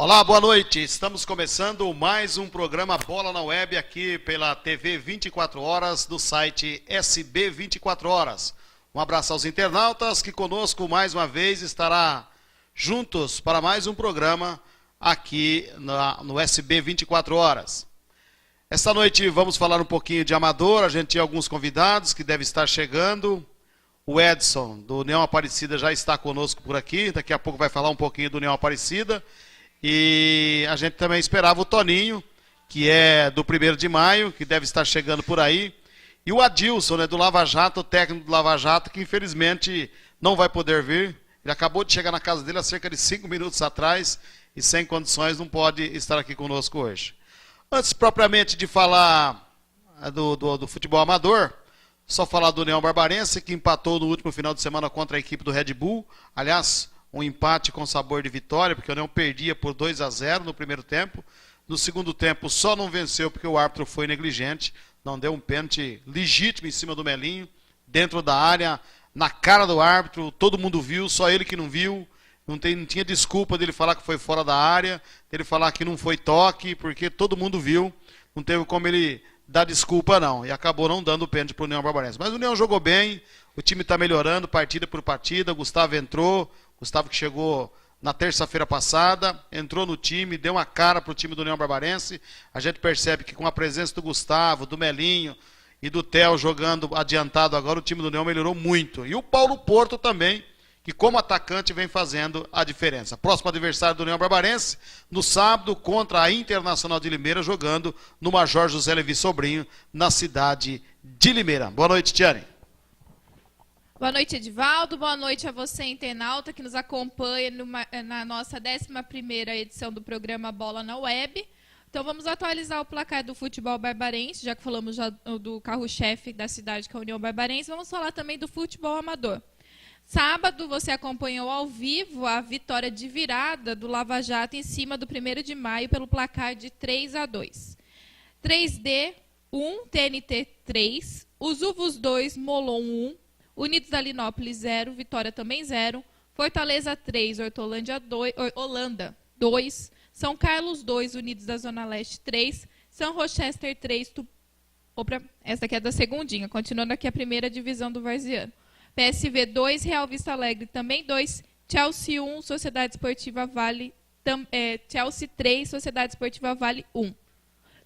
Olá, boa noite. Estamos começando mais um programa Bola na Web aqui pela TV 24 Horas do site SB 24 Horas. Um abraço aos internautas que conosco mais uma vez estará juntos para mais um programa aqui no SB 24 Horas. Esta noite vamos falar um pouquinho de amador, a gente tem alguns convidados que devem estar chegando. O Edson, do União Aparecida, já está conosco por aqui, daqui a pouco vai falar um pouquinho do União Aparecida. E a gente também esperava o Toninho, que é do 1º de maio, que deve estar chegando por aí. E o Adilson, né, do Lava Jato, o técnico do Lava Jato, que infelizmente não vai poder vir. Ele acabou de chegar na casa dele há cerca de 5 minutos atrás e sem condições não pode estar aqui conosco hoje. Antes propriamente de falar do futebol amador, só falar do União Barbarense, que empatou no último final de semana contra a equipe do Red Bull. Aliás, um empate com sabor de vitória, porque o União perdia por 2-0 no primeiro tempo. No segundo tempo só não venceu porque o árbitro foi negligente, não deu um pênalti legítimo em cima do Melinho, dentro da área, na cara do árbitro, todo mundo viu, só ele que não viu. Não tinha desculpa dele falar que foi fora da área, dele falar que não foi toque, porque todo mundo viu, não teve como ele dar desculpa não, e acabou não dando o pênalti para o União Barbarense. Mas o União jogou bem, o time está melhorando partida por partida, o Gustavo entrou, Gustavo que chegou na terça-feira passada, entrou no time, deu uma cara para o time do União Barbarense. A gente percebe que com a presença do Gustavo, do Melinho e do Theo jogando adiantado agora, o time do União melhorou muito. E o Paulo Porto também, que como atacante vem fazendo a diferença. Próximo adversário do União Barbarense, no sábado, contra a Internacional de Limeira, jogando no Major José Levi Sobrinho, na cidade de Limeira. Boa noite, Tiane. Boa noite, Edivaldo. Boa noite a você, internauta, que nos acompanha na nossa 11ª edição do programa Bola na Web. Então, vamos atualizar o placar do futebol barbarense, já que falamos já do carro-chefe da cidade, que é a União Barbarense. Vamos falar também do futebol amador. Sábado, você acompanhou ao vivo a vitória de virada do Lava Jato em cima do 1º de maio pelo placar de 3-2. 3D 1, TNT 3, os Uvos 2, Molon 1, Unidos da Linópolis 0, Vitória também 0, Fortaleza 3, Holanda 2, São Carlos 2, Unidos da Zona Leste 3, São Rochester 3, essa aqui é da segundinha, continuando aqui a 1ª divisão do Varziano. PSV 2, Real Vista Alegre também 2, Chelsea 1, Sociedade Esportiva Vale, Chelsea 3, Sociedade Esportiva Vale 1.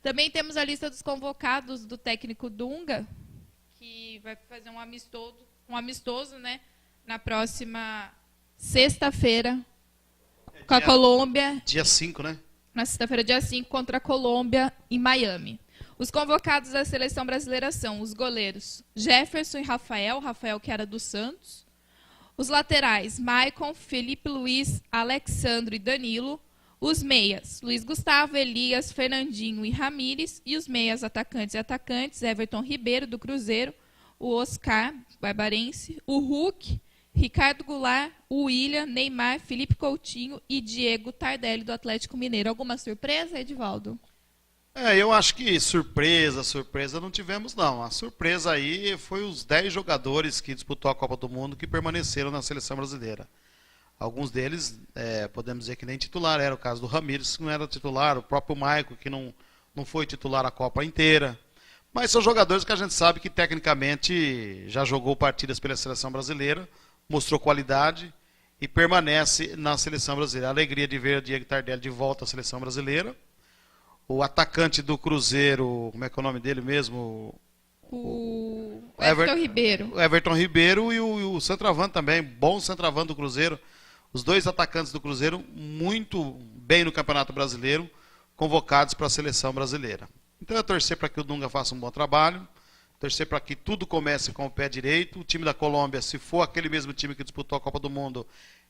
Também temos a lista dos convocados do técnico Dunga, que vai fazer um amistoso, né, na próxima sexta-feira com a Colômbia. Dia 5, né? Na sexta-feira, dia 5, contra a Colômbia, em Miami. Os convocados da seleção brasileira são os goleiros Jefferson e Rafael que era do Santos. Os laterais, Maicon, Felipe Luiz, Alexandro e Danilo. Os meias, Luiz Gustavo, Elias, Fernandinho e Ramires. E os meias atacantes, Everton Ribeiro, do Cruzeiro. O Oscar, barbarense. O Hulk, Ricardo Goulart, o William, Neymar, Felipe Coutinho e Diego Tardelli, do Atlético Mineiro. Alguma surpresa, Edivaldo? Eu acho que surpresa não tivemos não. A surpresa aí foi os 10 jogadores que disputou a Copa do Mundo que permaneceram na seleção brasileira. Alguns deles, podemos dizer que nem titular, era o caso do Ramires, que não era titular, o próprio Maicon, que não foi titular a Copa inteira. Mas são jogadores que a gente sabe que tecnicamente já jogou partidas pela seleção brasileira, mostrou qualidade e permanece na seleção brasileira. A alegria de ver o Diego Tardelli de volta à seleção brasileira. O atacante do Cruzeiro, como é que é o nome dele mesmo? O Everton Ribeiro. O Everton Ribeiro e o centroavante também, bom centroavante do Cruzeiro. Os 2 atacantes do Cruzeiro muito bem no Campeonato Brasileiro, convocados para a seleção brasileira. Então é torcer para que o Dunga faça um bom trabalho, torcer para que tudo comece com o pé direito. O time da Colômbia, se for aquele mesmo time que disputou a Copa do Mundo,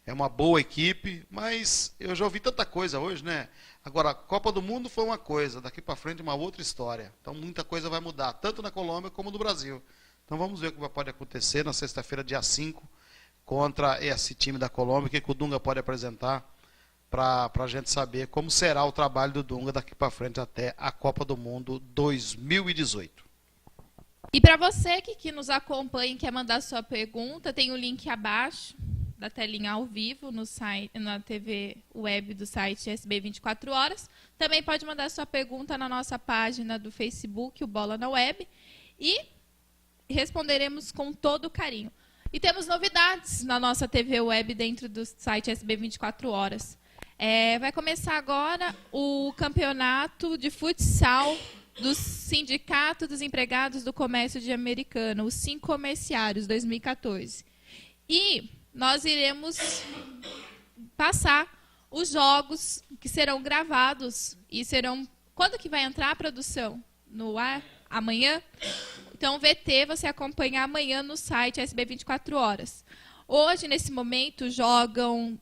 é uma boa equipe, mas eu já ouvi tanta coisa hoje, né? Agora, a Copa do Mundo foi uma coisa, daqui para frente uma outra história. Então muita coisa vai mudar, tanto na Colômbia como no Brasil. Então vamos ver o que pode acontecer na sexta-feira, dia 5, contra esse time da Colômbia, o que o Dunga pode apresentar para a gente saber como será o trabalho do Dunga daqui para frente até a Copa do Mundo 2018. E para você que nos acompanha e quer mandar sua pergunta, tem o link abaixo da telinha ao vivo no site, na TV web do site SB 24 Horas. Também pode mandar sua pergunta na nossa página do Facebook, o Bola na Web, e responderemos com todo carinho. E temos novidades na nossa TV web dentro do site SB 24 Horas. Vai começar agora o campeonato de futsal do Sindicato dos Empregados do Comércio de Americana, os Sincomerciários 2014. E nós iremos passar os jogos que serão gravados e serão... Quando que vai entrar a produção? No ar? Amanhã? Então, o VT você acompanha amanhã no site SB 24 Horas. Hoje, nesse momento, jogam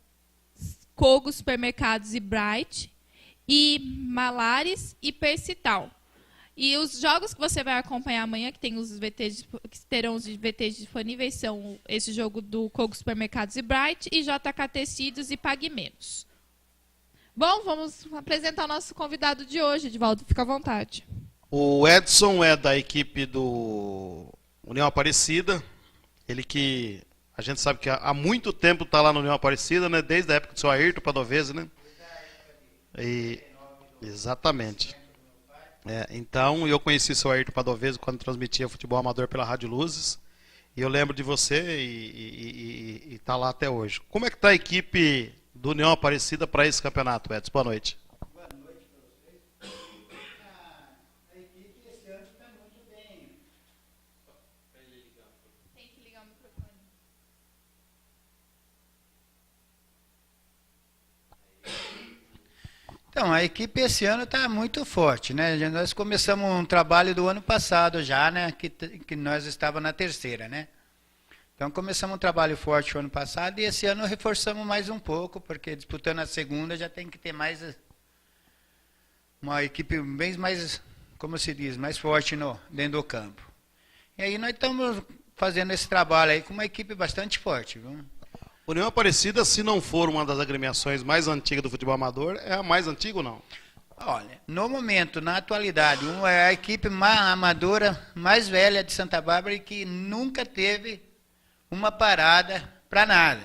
Kogo Supermercados e Bright, e Malares e Percital. E os jogos que você vai acompanhar amanhã, que tem os VTs, que terão os VTs disponíveis, são esse jogo do Kogo Supermercados e Bright, e JK Tecidos e Pague Menos. Bom, vamos apresentar o nosso convidado de hoje, Edivaldo, fica à vontade. O Edson é da equipe do União Aparecida, ele que a gente sabe que há muito tempo está lá no União Aparecida, né? Desde a época do seu Ayrton Padovese, né? Exatamente. Então, eu conheci o seu Ayrton Padovese quando transmitia futebol amador pela Rádio Luzes, e eu lembro de você e está lá até hoje. Como é que está a equipe do União Aparecida para esse campeonato, Edson? Boa noite. Boa noite para vocês. A equipe esse ano está muito bem. Tem que ligar o microfone. Então, a equipe esse ano está muito forte, né? Nós começamos um trabalho do ano passado já, né? Que nós estávamos na terceira, né? Então, começamos um trabalho forte o ano passado e esse ano reforçamos mais um pouco, porque disputando a segunda já tem que ter mais uma equipe bem mais, como se diz, mais forte dentro do campo. E aí nós estamos fazendo esse trabalho aí com uma equipe bastante forte, viu? União Aparecida, se não for uma das agremiações mais antigas do futebol amador, é a mais antiga ou não? Olha, no momento, na atualidade, é a equipe amadora mais velha de Santa Bárbara e que nunca teve uma parada para nada.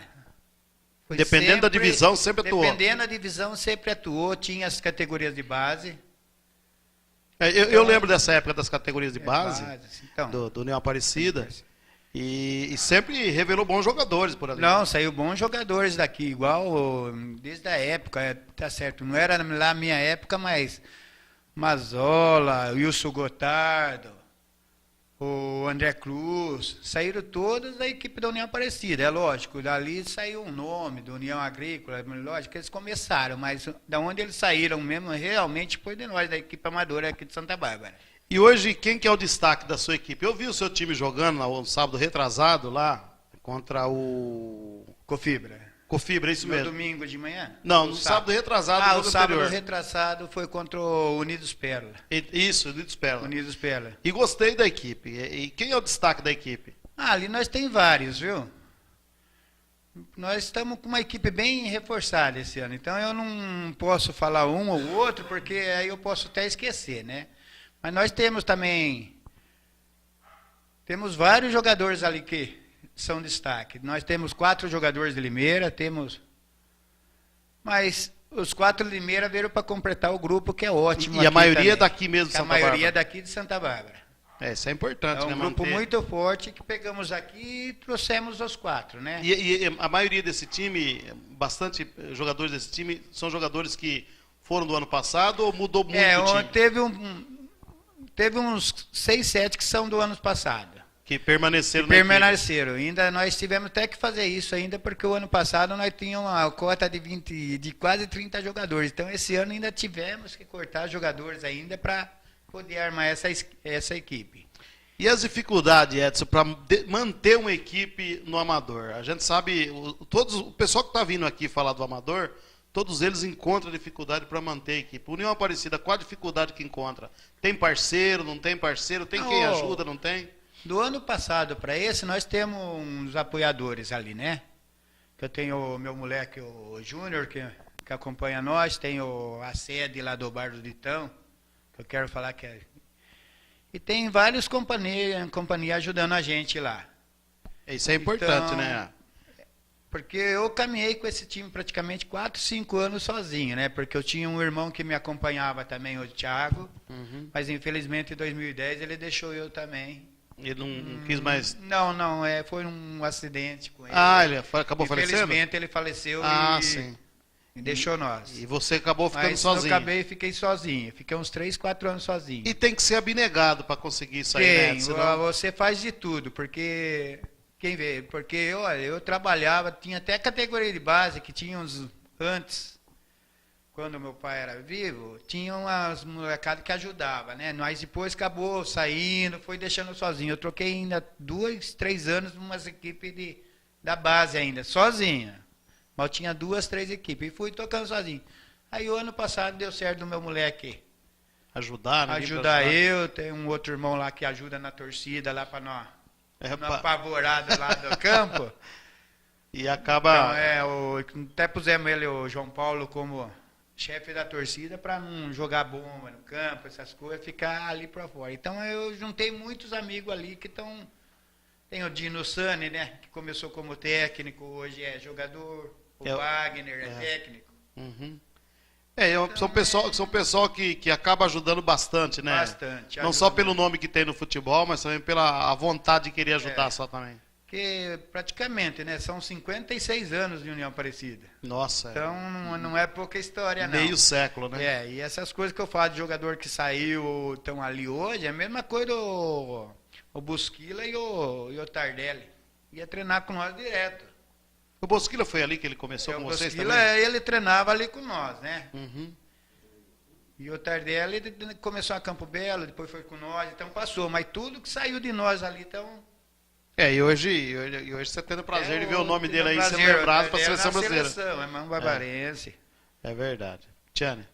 Dependendo da divisão, sempre atuou. Dependendo da divisão, sempre atuou, tinha as categorias de base. Eu lembro dessa época das categorias de base, então, do União Aparecida, e sempre revelou bons jogadores por ali. Não, saiu bons jogadores daqui, igual desde a época, tá certo, não era lá a minha época, mas Mazola, Wilson Gotardo, o André Cruz, saíram todos da equipe da União Aparecida, é lógico, dali saiu um nome, da União Agrícola, lógico que eles começaram, mas da onde eles saíram mesmo, realmente foi de nós, da equipe amadora aqui de Santa Bárbara. E hoje, quem que é o destaque da sua equipe? Eu vi o seu time jogando no sábado retrasado lá, contra o... Cofibra, é isso mesmo? No domingo de manhã? Não, no sábado retrasado. O sábado retrasado foi contra o Unidos Pérola. Isso, Unidos Pérola. Unidos Pérola. E gostei da equipe. E quem é o destaque da equipe? Ali nós tem vários, viu? Nós estamos com uma equipe bem reforçada esse ano. Então eu não posso falar um ou outro, porque aí eu posso até esquecer, né? Mas nós temos também... Temos vários jogadores ali que são destaque. Nós temos 4 jogadores de Limeira, temos... Mas os 4 de Limeira veio para completar o grupo, que é ótimo. E a maioria também. é daqui mesmo de Santa Bárbara? A maioria é daqui de Santa Bárbara. Isso é importante, é um né? grupo manter. muito forte que pegamos aqui e trouxemos os 4, né? E a maioria desse time, bastante jogadores desse time, são jogadores que foram do ano passado ou mudou muito o time? Teve uns 6, 7 que são do ano passado. Que permaneceram Permaneceram. Ainda nós tivemos até que fazer isso ainda, porque o ano passado nós tínhamos uma cota de quase 30 jogadores. Então esse ano ainda tivemos que cortar jogadores ainda para poder armar essa equipe. E as dificuldades, Edson, para manter uma equipe no amador? A gente sabe, o pessoal que está vindo aqui falar do amador, todos eles encontram dificuldade para manter a equipe. União Aparecida, qual a dificuldade que encontra? Tem parceiro, não tem parceiro? Tem quem ajuda, não tem? Do ano passado para esse, nós temos uns apoiadores ali, né? Que eu tenho o meu moleque, o Júnior, que acompanha nós, tenho a sede lá do Bar do Ditão, que eu quero falar que é... E tem várias companhias ajudando a gente lá. Isso é importante, então, né? Porque eu caminhei com esse time praticamente 4, 5 anos sozinho, né? Porque eu tinha um irmão que me acompanhava também, o Thiago, mas infelizmente em 2010 ele deixou eu também. Ele não quis mais... Não, foi um acidente com ele. Ah, ele acabou falecendo? Infelizmente ele faleceu sim. e deixou nós. E você acabou ficando Mas sozinho. eu acabei e fiquei sozinho. Fiquei uns 3, 4 anos sozinho. E tem que ser abnegado para conseguir isso aí, né? Senão... Você faz de tudo, porque... Quem vê? Porque, olha, eu trabalhava, tinha até categoria de base, que tinha uns... Antes, quando meu pai era vivo, tinha umas molecadas que ajudavam, né? Mas depois acabou saindo, foi deixando sozinho. Eu troquei ainda 2, 3 anos numas equipes da base ainda, sozinha. Mas eu tinha 2, 3 equipes e fui tocando sozinho. Aí o ano passado deu certo do meu moleque Ajudar, né? ajudar eu, tem um outro irmão lá que ajuda na torcida lá para nós. Uma apavorada lá do campo. E acaba... Então, até pusemos ele, o João Paulo, como chefe da torcida para não jogar bomba no campo, essas coisas, ficar ali para fora. Então eu juntei muitos amigos ali que estão... Tem o Dino Sani, né? Que começou como técnico, hoje é jogador. O Wagner é técnico. São pessoal que acaba ajudando bastante, né? Bastante. Não só pelo nome que tem no futebol, mas também pela a vontade de querer ajudar só também. Porque praticamente, né? São 56 anos de União Aparecida. Nossa. Então não é pouca história, não. Meio século, né? E essas coisas que eu falo de jogador que saiu ou estão ali hoje, é a mesma coisa o Busquila e o Tardelli. Ia treinar com nós direto. O Bosquila foi ali que ele começou com vocês também? Ele treinava ali com nós, né? E o Tardelli começou a Campo Belo, depois foi com nós, então passou. Mas tudo que saiu de nós ali, então... E hoje você tem o prazer de ver o nome dele aí sendo lembrado para a seleção brasileira. É irmão barbarense. É verdade. Tiane.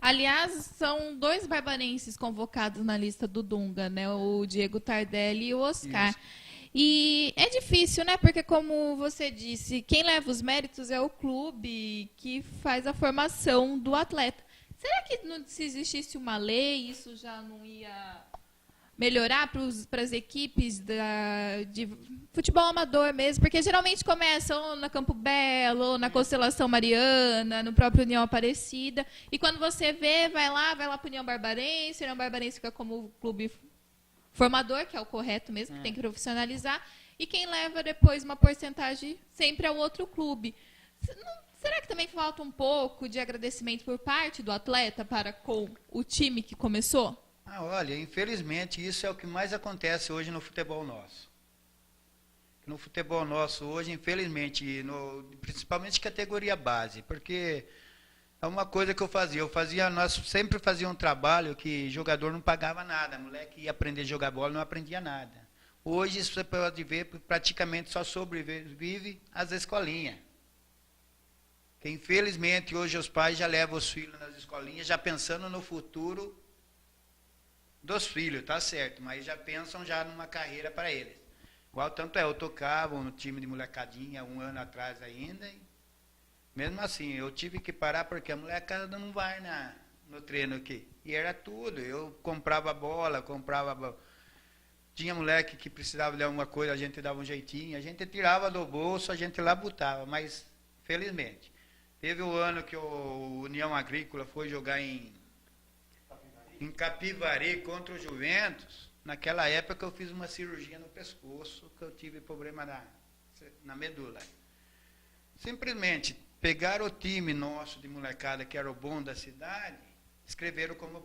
Aliás, são 2 barbarenses convocados na lista do Dunga, né? O Diego Tardelli e o Oscar. Isso. E é difícil, né? Porque, como você disse, quem leva os méritos é o clube que faz a formação do atleta. Será que se existisse uma lei, isso já não ia melhorar para as equipes de futebol amador mesmo? Porque geralmente começam na Campo Belo, ou na Constelação Mariana, no próprio União Aparecida. E quando você vê, vai lá para o União Barbarense fica como clube formador, que é o correto mesmo, que tem que profissionalizar, e quem leva depois uma porcentagem sempre é o outro clube. Será que também falta um pouco de agradecimento por parte do atleta para com o time que começou? Olha, infelizmente isso é o que mais acontece hoje no futebol nosso. No futebol nosso hoje, infelizmente, principalmente categoria base, porque... É uma coisa que nós sempre fazíamos um trabalho que jogador não pagava nada, moleque ia aprender a jogar bola, não aprendia nada. Hoje você pode ver, praticamente só sobrevive as escolinhas. Que infelizmente hoje os pais já levam os filhos nas escolinhas, já pensando no futuro dos filhos, tá certo, mas já pensam já numa carreira para eles. Igual tanto eu tocava no time de molecadinha 1 ano atrás ainda, mesmo assim, eu tive que parar porque a molecada não vai no treino aqui. E era tudo. Eu comprava bola, Tinha moleque que precisava de alguma coisa, a gente dava um jeitinho. A gente tirava do bolso, a gente lá botava. Mas, felizmente. Teve o ano que o União Agrícola foi jogar em Capivari contra o Juventus. Naquela época eu fiz uma cirurgia no pescoço, que eu tive problema na medula. Simplesmente... Pegaram o time nosso de molecada, que era o bom da cidade, escreveram como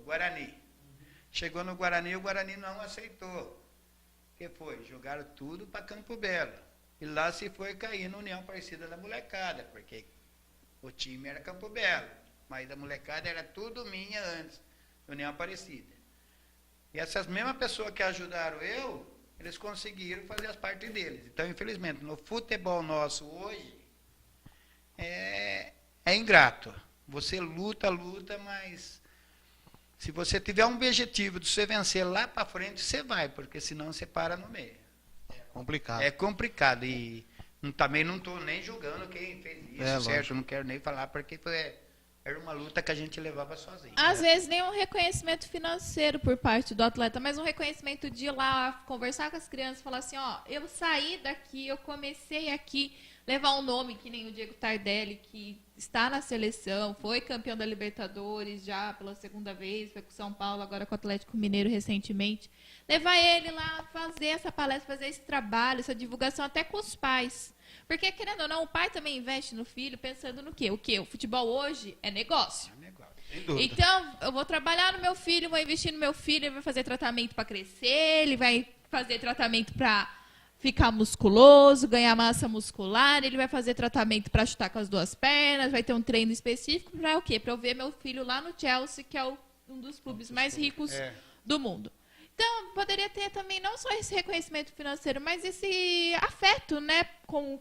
Guarani. Chegou no Guarani, o Guarani não aceitou. O que foi? Jogaram tudo para Campo Belo. E lá se foi cair na União Aparecida da molecada, porque o time era Campo Belo, mas a molecada era tudo minha antes, União Aparecida. E essas mesmas pessoas que ajudaram eles conseguiram fazer as partes deles. Então, infelizmente, no futebol nosso hoje, é ingrato. Você luta, mas se você tiver um objetivo de você vencer lá para frente, você vai, porque senão você para no meio. Complicado. É complicado. E também não estou nem julgando quem fez isso, certo? Lógico. Não quero nem falar, porque era uma luta que a gente levava sozinho. Às vezes nem um reconhecimento financeiro por parte do atleta, mas um reconhecimento de ir lá conversar com as crianças, falar assim, ó, eu saí daqui, eu comecei aqui, levar um nome que nem o Diego Tardelli, que está na seleção, foi campeão da Libertadores já pela segunda vez, foi com o São Paulo, agora com o Atlético Mineiro recentemente. Levar ele lá, fazer essa palestra, fazer esse trabalho, essa divulgação até com os pais. Porque, querendo ou não, o pai também investe no filho pensando no quê? O quê? O futebol hoje é negócio. Sem dúvida. Então, eu vou trabalhar no meu filho, vou investir no meu filho, ele vai fazer tratamento para crescer, ele vai fazer tratamento para ficar musculoso, ganhar massa muscular, ele vai fazer tratamento para chutar com as duas pernas, vai ter um treino específico para o quê? Para eu ver meu filho lá no Chelsea, que é um dos clubes mais ricos do mundo. Então, poderia ter também não só esse reconhecimento financeiro, mas esse afeto, né, com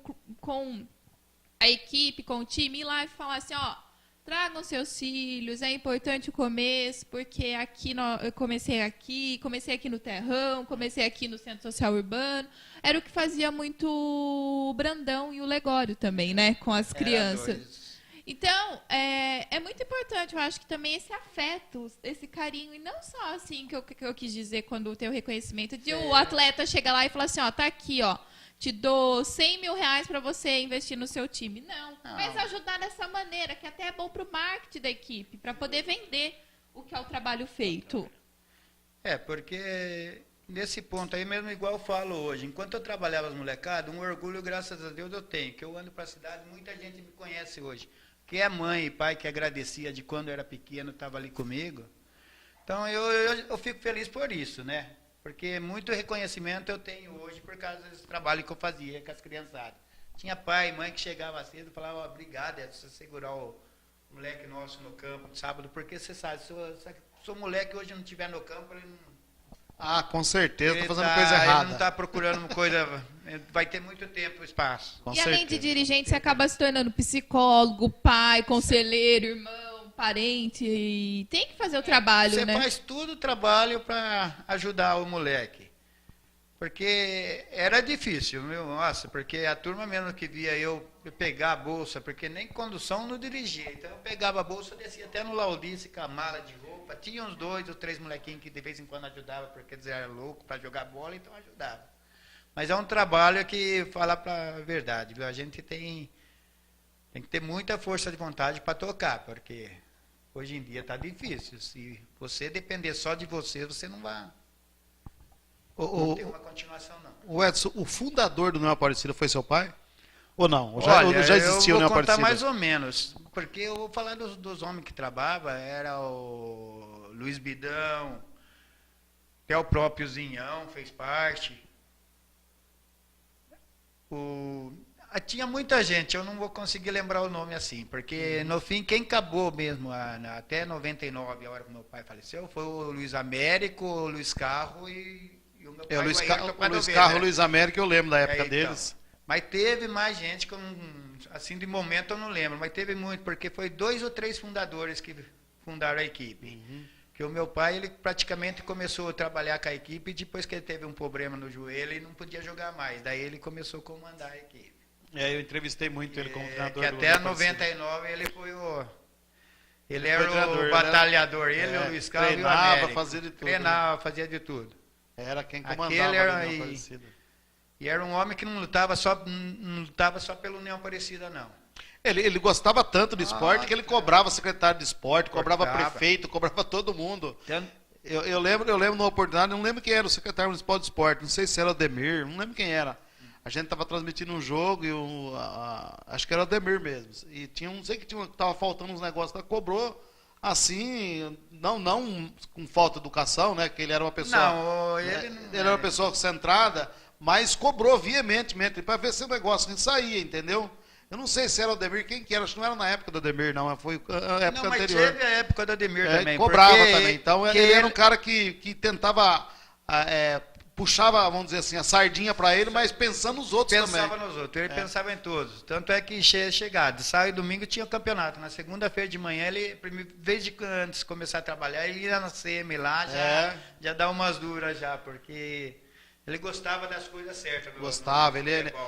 a equipe, com o time, ir lá e falar assim, ó, tragam seus filhos, é importante o começo, porque aqui eu comecei aqui no Terrão, comecei aqui no Centro Social Urbano. Era o que fazia muito o Brandão e o Legório também, né, com as crianças. Então, é muito importante, eu acho que também esse afeto, esse carinho, e não só assim que eu quis dizer quando tem o reconhecimento, de o atleta chegar lá e falar assim, ó, tá aqui, ó, te dou 100 mil reais para você investir no seu time. Não, mas ajudar dessa maneira, que até é bom para o marketing da equipe, para poder vender o que é o trabalho feito. Porque nesse ponto aí mesmo, igual eu falo hoje, enquanto eu trabalhava as molecadas, um orgulho, graças a Deus, eu tenho, que eu ando para a cidade, muita gente me conhece hoje, que é mãe e pai que agradecia de quando eu era pequeno, estava ali comigo. Então, eu fico feliz por isso, né? Porque muito reconhecimento eu tenho hoje por causa desse trabalho que eu fazia com as criançadas. Tinha pai e mãe que chegava cedo e falava, obrigado, é você segurar o moleque nosso no campo de sábado, porque você sabe, se o moleque hoje não estiver no campo, ele não... Ah, com certeza, está fazendo coisa errada. Ele não está procurando uma coisa, vai ter muito tempo, espaço. Com certeza. Além de dirigente, você acaba se tornando psicólogo, pai, conselheiro, irmão, parente, e tem que fazer o trabalho, né? Você faz tudo o trabalho para ajudar o moleque. Porque era difícil, viu? Nossa, porque a turma mesmo que via eu pegar a bolsa, porque nem condução não dirigia. Então eu pegava a bolsa, descia até no Laudice com a mala de roupa. Tinha uns 2 ou 3 molequinhos que de vez em quando ajudavam, porque eles eram loucos para jogar bola, então ajudava. Mas é um trabalho que, falar para a verdade, viu? A gente tem que ter muita força de vontade para tocar, porque hoje em dia está difícil. Se você depender só de você, você não vai... Não tem uma continuação, não. O Edson, o fundador do Neo Aparecida foi seu pai? Ou não? Ou já existia o Neo Aparecida? Eu vou contar mais ou menos, porque eu vou falar dos homens que trabalhavam, era o Luiz Bidão, até o próprio Zinhão fez parte. Tinha muita gente, eu não vou conseguir lembrar o nome assim, porque no fim quem acabou mesmo, até 99, a hora que meu pai faleceu, foi o Luiz Américo, o Luiz Carro e o meu pai. O Luiz Carro e o Luiz Américo, eu lembro da época deles. Mas teve mais gente, assim de momento eu não lembro, mas teve muito, porque foi 2 ou 3 fundadores que fundaram a equipe. Que o meu pai, ele praticamente começou a trabalhar com a equipe, depois que ele teve um problema no joelho, ele não podia jogar mais, daí ele começou a comandar a equipe. Eu entrevistei muito ele como treinador. Que até 99 ele foi ele era o batalhador, ele, o Luiz Carlos e o Américo. Fazia de tudo. Treinava, fazia de tudo. Era quem comandava o União Aparecida. E era um homem que não lutava só pelo União Aparecida, não. Ele gostava tanto do esporte que ele cobrava secretário de esporte, cobrava prefeito, cobrava todo mundo. Eu lembro numa oportunidade, não lembro quem era o secretário municipal de esporte, não sei se era o Ademir, não lembro quem era. A gente estava transmitindo um jogo e acho que era o Ademir mesmo. E não sei que estava faltando uns negócios, ela cobrou assim, não com falta de educação, né? Que ele era uma pessoa. Ele era uma pessoa centrada, mas cobrou veementemente para ver se o negócio não saía, entendeu? Eu não sei se era o Ademir, quem que era, acho que não era na época do Ademir, não, foi a época anterior. Mas teve a época do Ademir também. Cobrava também, então ele era um cara que tentava, puxava, vamos dizer assim, a sardinha para ele, mas pensando nos outros também. Pensava nos outros, ele pensava em todos. Tanto é que chegado, sábado e domingo tinha o campeonato. Na segunda-feira de manhã, ele, vez de antes de começar a trabalhar, ele ia na CM lá, já dá umas duras já, porque Ele gostava das coisas certas. Gostava,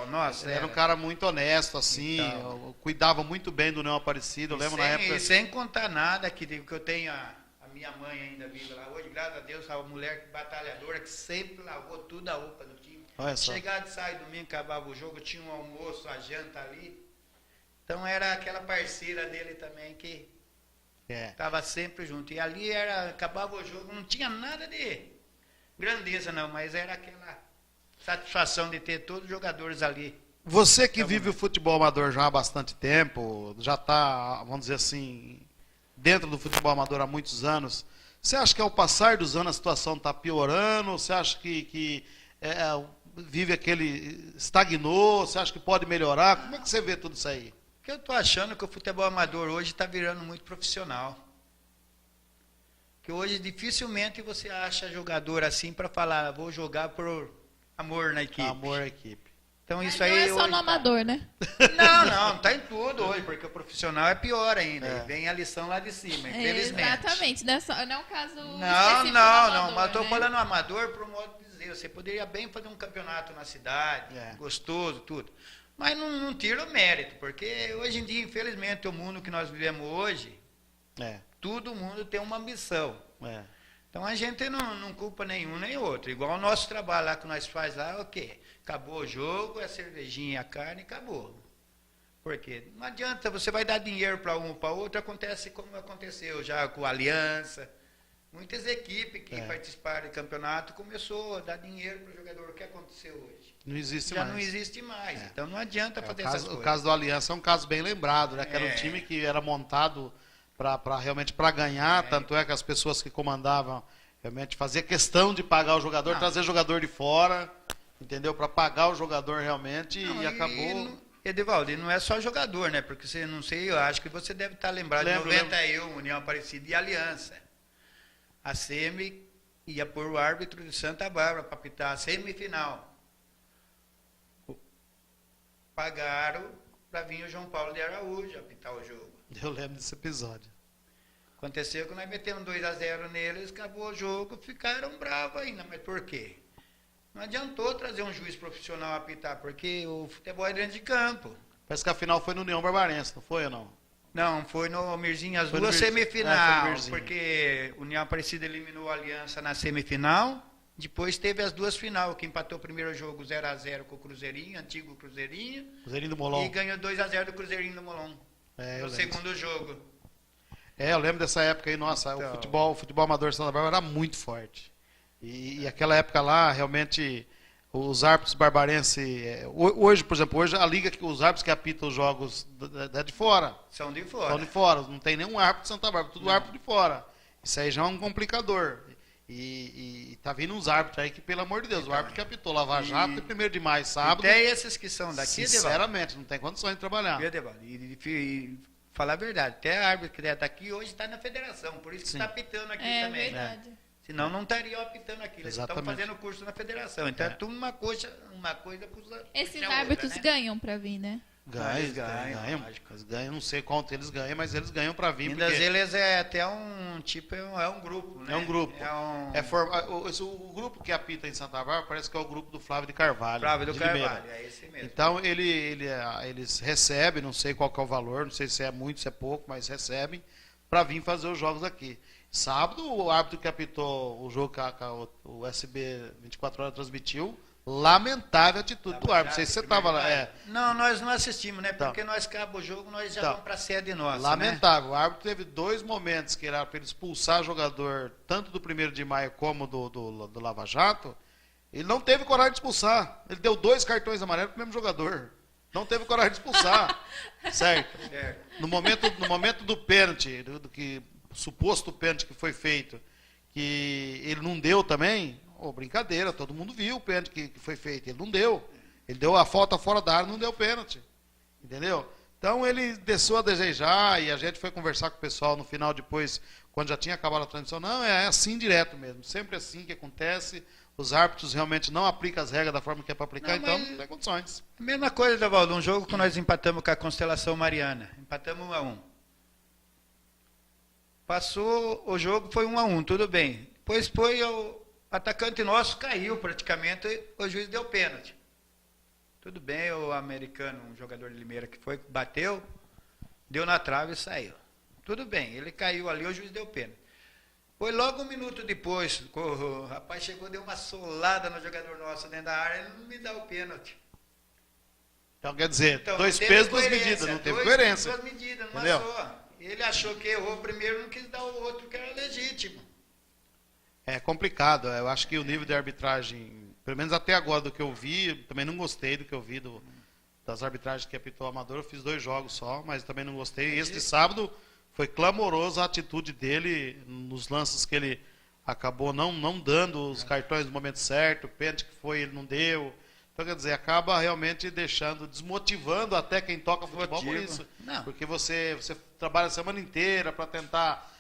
Nossa, ele era um cara muito honesto, assim, Então. cuidava muito bem do União Aparecido, eu lembro na época... E sem contar nada, que eu tenho a minha mãe ainda viva lá hoje, graças a Deus, uma mulher batalhadora que sempre lavou tudo a roupa do time. Olha só. Chegava de sair domingo, acabava o jogo, tinha um almoço, a janta ali. Então era aquela parceira dele também que estava sempre junto. E ali acabava o jogo, não tinha nada de grandeza não, mas era aquela satisfação de ter todos os jogadores ali. Você que vive o futebol amador já há bastante tempo, já está, vamos dizer assim, dentro do futebol amador há muitos anos, você acha que ao passar dos anos a situação está piorando? Você acha que vive aquele... estagnou? Você acha que pode melhorar? Como é que você vê tudo isso aí? Porque eu estou achando que o futebol amador hoje está virando muito profissional. Que hoje dificilmente você acha jogador assim para falar, vou jogar por amor na equipe. Amor à equipe. Então Mas isso não aí é só hoje no amador, né? Não, tá em tudo hoje, porque o profissional é pior ainda. É. E vem a lição lá de cima, infelizmente. Exatamente, não é um caso Não, específico do não, amador, mas estou né? falando amador para o modo de dizer. Você poderia bem fazer um campeonato na cidade, gostoso, tudo. Mas não tira o mérito, porque hoje em dia, infelizmente, o mundo que nós vivemos hoje, todo mundo tem uma ambição. Então a gente não culpa nenhum nem outro. Igual o nosso trabalho lá que nós faz lá, o quê? Acabou o jogo, a cervejinha, a carne, acabou. Por quê? Não adianta, você vai dar dinheiro para um ou para outro, acontece como aconteceu já com a Aliança. Muitas equipes que participaram do campeonato começou a dar dinheiro para o jogador. O que aconteceu hoje? Não existe já mais. não existe mais. Então não adianta fazer essas coisas. O caso do Aliança é um caso bem lembrado, né? Que era um time que era montado realmente para ganhar, tanto é que as pessoas que comandavam realmente faziam questão de pagar o jogador, trazer jogador de fora, entendeu? Para pagar o jogador realmente e acabou... Edivaldo, e não é só jogador, né? Porque você não sei, eu acho que você deve estar lembrado de 91, União Aparecida e Aliança. A SEMI ia pôr o árbitro de Santa Bárbara para apitar a semifinal. Pagaram para vir o João Paulo de Araújo apitar o jogo. Eu lembro desse episódio. Aconteceu que nós metemos 2-0 neles, acabou o jogo, ficaram bravos ainda. Mas por quê? Não adiantou trazer um juiz profissional a apitar, porque o futebol é dentro de campo. Parece que a final foi no União Barbarense, não foi ou não? Não, foi no Mirzinho, as Foi duas no Mirzinho. semifinais, porque União Aparecida eliminou a Aliança na semifinal, depois teve as duas finais, que empatou o primeiro jogo 0-0 com o Cruzeirinho, antigo Cruzeirinho, Cruzeirinho do Molon. e ganhou 2-0 do Cruzeirinho do Molon, no segundo jogo. Eu lembro dessa época aí, nossa, então... o futebol amador de Santa Bárbara era muito forte. E aquela época lá, realmente, os árbitros barbarenses... Hoje, por exemplo, hoje a liga, os árbitros que apitam os jogos é de fora. São de fora. São de fora, não tem nenhum árbitro de Santa Bárbara, tudo árbitro de fora. Isso aí já é um complicador. E tá vindo uns árbitros aí que, pelo amor de Deus, o árbitro que apitou Lava Jato, 1º de maio, sábado... Até esses que são daqui, sinceramente, não tem condições de trabalhar. E falar a verdade, até a árbitro que está aqui hoje está na federação, por isso que está apitando aqui também. É verdade. Senão não estariam apitando aqui. Eles estão fazendo curso na federação. Então é tudo uma coisa puxa esses outra, árbitros né? ganham para vir, né? Ganham, não sei quanto eles ganham, mas eles ganham para vir. Ainda eles é até um tipo, é um grupo, né? É um grupo. O grupo que apita em Santa Bárbara parece que é o grupo do Flávio de Carvalho. Flávio do Carvalho, é esse mesmo. Então eles recebem, não sei qual que é o valor, não sei se é muito, se é pouco, mas recebem para vir fazer os jogos aqui. Sábado, o árbitro que apitou o jogo que o SB 24 horas transmitiu, lamentável atitude do árbitro. Não sei se você estava lá. Não, nós não assistimos, né? Porque nós acabamos o jogo, nós já vamos para a sede nossa. Lamentável. Né? O árbitro teve 2 momentos que era para ele expulsar jogador, tanto do 1º de maio como do Lava Jato. Ele não teve coragem de expulsar. Ele deu 2 cartões amarelos para o mesmo jogador. Não teve coragem de expulsar. Certo? No momento do pênalti, suposto pênalti que foi feito, que ele não deu também, brincadeira, todo mundo viu o pênalti que foi feito, ele não deu. Ele deu a falta fora da área, não deu pênalti. Entendeu? Então ele deixou a desejar e a gente foi conversar com o pessoal no final depois, quando já tinha acabado a transmissão. Não, é assim direto mesmo, sempre assim que acontece. Os árbitros realmente não aplicam as regras da forma que é para aplicar, então não tem condições. Mesma coisa, Davaldo, um jogo que nós empatamos com a Constelação Mariana. Empatamos 1-1. Passou o jogo, foi 1-1, tudo bem. Depois foi atacante nosso caiu praticamente, o juiz deu pênalti. Tudo bem, o americano, um jogador de Limeira que foi, bateu, deu na trave e saiu. Tudo bem, ele caiu ali, o juiz deu pênalti. Foi logo um minuto depois, o rapaz chegou, deu uma solada no jogador nosso dentro da área, ele não me dá o pênalti. Então, quer dizer, Então, dois não teve pesos, duas coerência, medidas, não teve dois coerência. pesos, duas medidas, numa Entendeu? só. Ele achou que errou primeiro, não quis dar o outro que era legítimo. É complicado, eu acho que o nível de arbitragem, pelo menos até agora do que eu vi, também não gostei do que eu vi das arbitragens que apitou o Amador, eu fiz 2 jogos só, mas também não gostei. Este sábado foi clamoroso a atitude dele nos lances que ele acabou não dando os cartões no momento certo, o pênalti que foi, ele não deu. Então, quer dizer, acaba realmente desmotivando até quem toca futebol por isso. Não. Porque você trabalha a semana inteira para tentar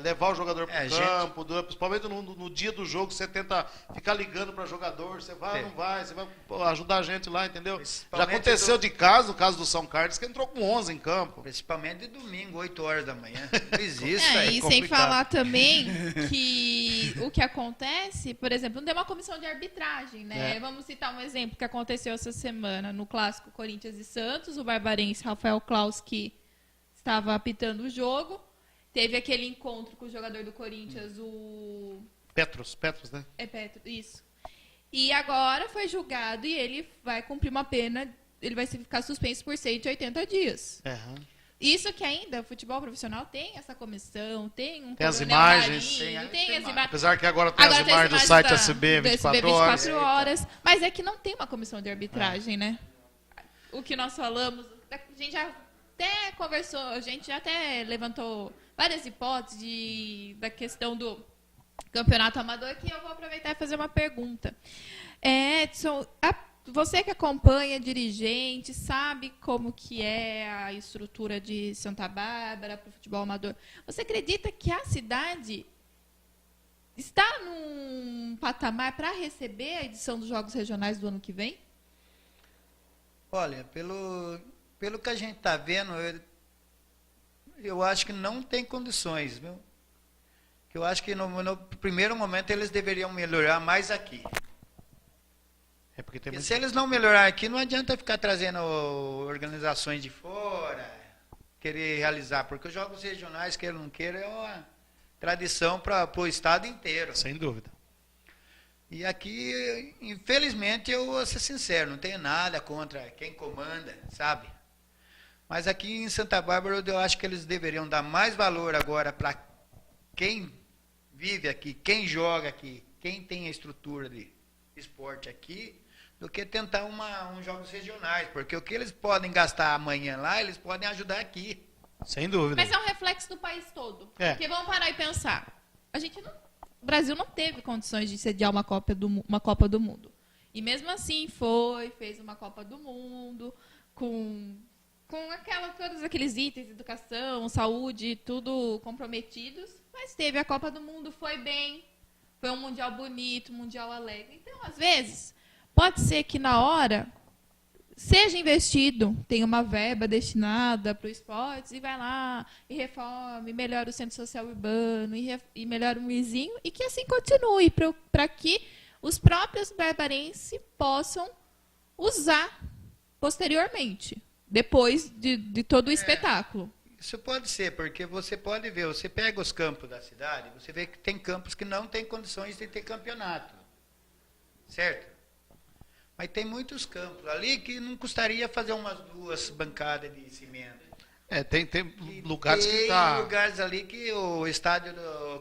levar o jogador para o campo, principalmente no dia do jogo, você tenta ficar ligando para jogador, você vai ou não vai, você vai ajudar a gente lá, entendeu? Já aconteceu no caso do São Carlos, que entrou com 11 em campo. Principalmente de domingo, 8 horas da manhã. Não existe aí. E sem falar também que o que acontece, por exemplo, não tem uma comissão de arbitragem, né? Vamos citar um exemplo que aconteceu essa semana no clássico Corinthians e Santos, o barbarense Rafael Claus, que estava apitando o jogo. Teve aquele encontro com o jogador do Corinthians, o... Petros, né? É Petros, isso. E agora foi julgado e ele vai cumprir uma pena, ele vai ficar suspenso por 180 dias. Uhum. Isso que ainda o futebol profissional tem essa comissão, tem um tem as coronel imagens. Marinho, tem as imagens. Apesar que agora tem as imagens do site SB 24 horas. Mas é que não tem uma comissão de arbitragem, né? O que nós falamos, a gente já até conversou, a gente já até levantou várias hipóteses da questão do campeonato amador, que eu vou aproveitar e fazer uma pergunta. Edson, você que acompanha dirigente, sabe como que é a estrutura de Santa Bárbara para o futebol amador. Você acredita que a cidade está num patamar para receber a edição dos Jogos Regionais do ano que vem? Olha, pelo que a gente está vendo, eu acho que não tem condições, viu? Eu acho que no primeiro momento eles deveriam melhorar mais aqui. Porque se eles não melhorar aqui, não adianta ficar trazendo organizações de fora, querer realizar, porque os jogos regionais, queira ou não queira, é uma tradição para o estado inteiro. Sem dúvida. E aqui, infelizmente, eu vou ser sincero, não tenho nada contra quem comanda, sabe? Mas aqui em Santa Bárbara, eu acho que eles deveriam dar mais valor agora para quem vive aqui, quem joga aqui, quem tem a estrutura de esporte aqui, do que tentar uns jogos regionais. Porque o que eles podem gastar amanhã lá, eles podem ajudar aqui. Sem dúvida. Mas é um reflexo do país todo. Porque vamos parar e pensar. O Brasil não teve condições de sediar uma Copa do Mundo. E mesmo assim fez uma Copa do Mundo com todos aqueles itens, educação, saúde, tudo comprometidos, mas teve a Copa do Mundo, foi bem, foi um mundial bonito, um mundial alegre. Então, às vezes, pode ser que na hora seja investido, tem uma verba destinada para o esportes, e vai lá, e reforme, melhora o centro social urbano, e melhora o vizinho, e que assim continue, para que os próprios barbarenses possam usar posteriormente. Depois de todo o espetáculo. Isso pode ser, porque você pode ver, você pega os campos da cidade, você vê que tem campos que não tem condições de ter campeonato. Certo? Mas tem muitos campos ali que não custaria fazer umas 2 bancadas de cimento. Tem lugares que tá... Tem lugares ali que o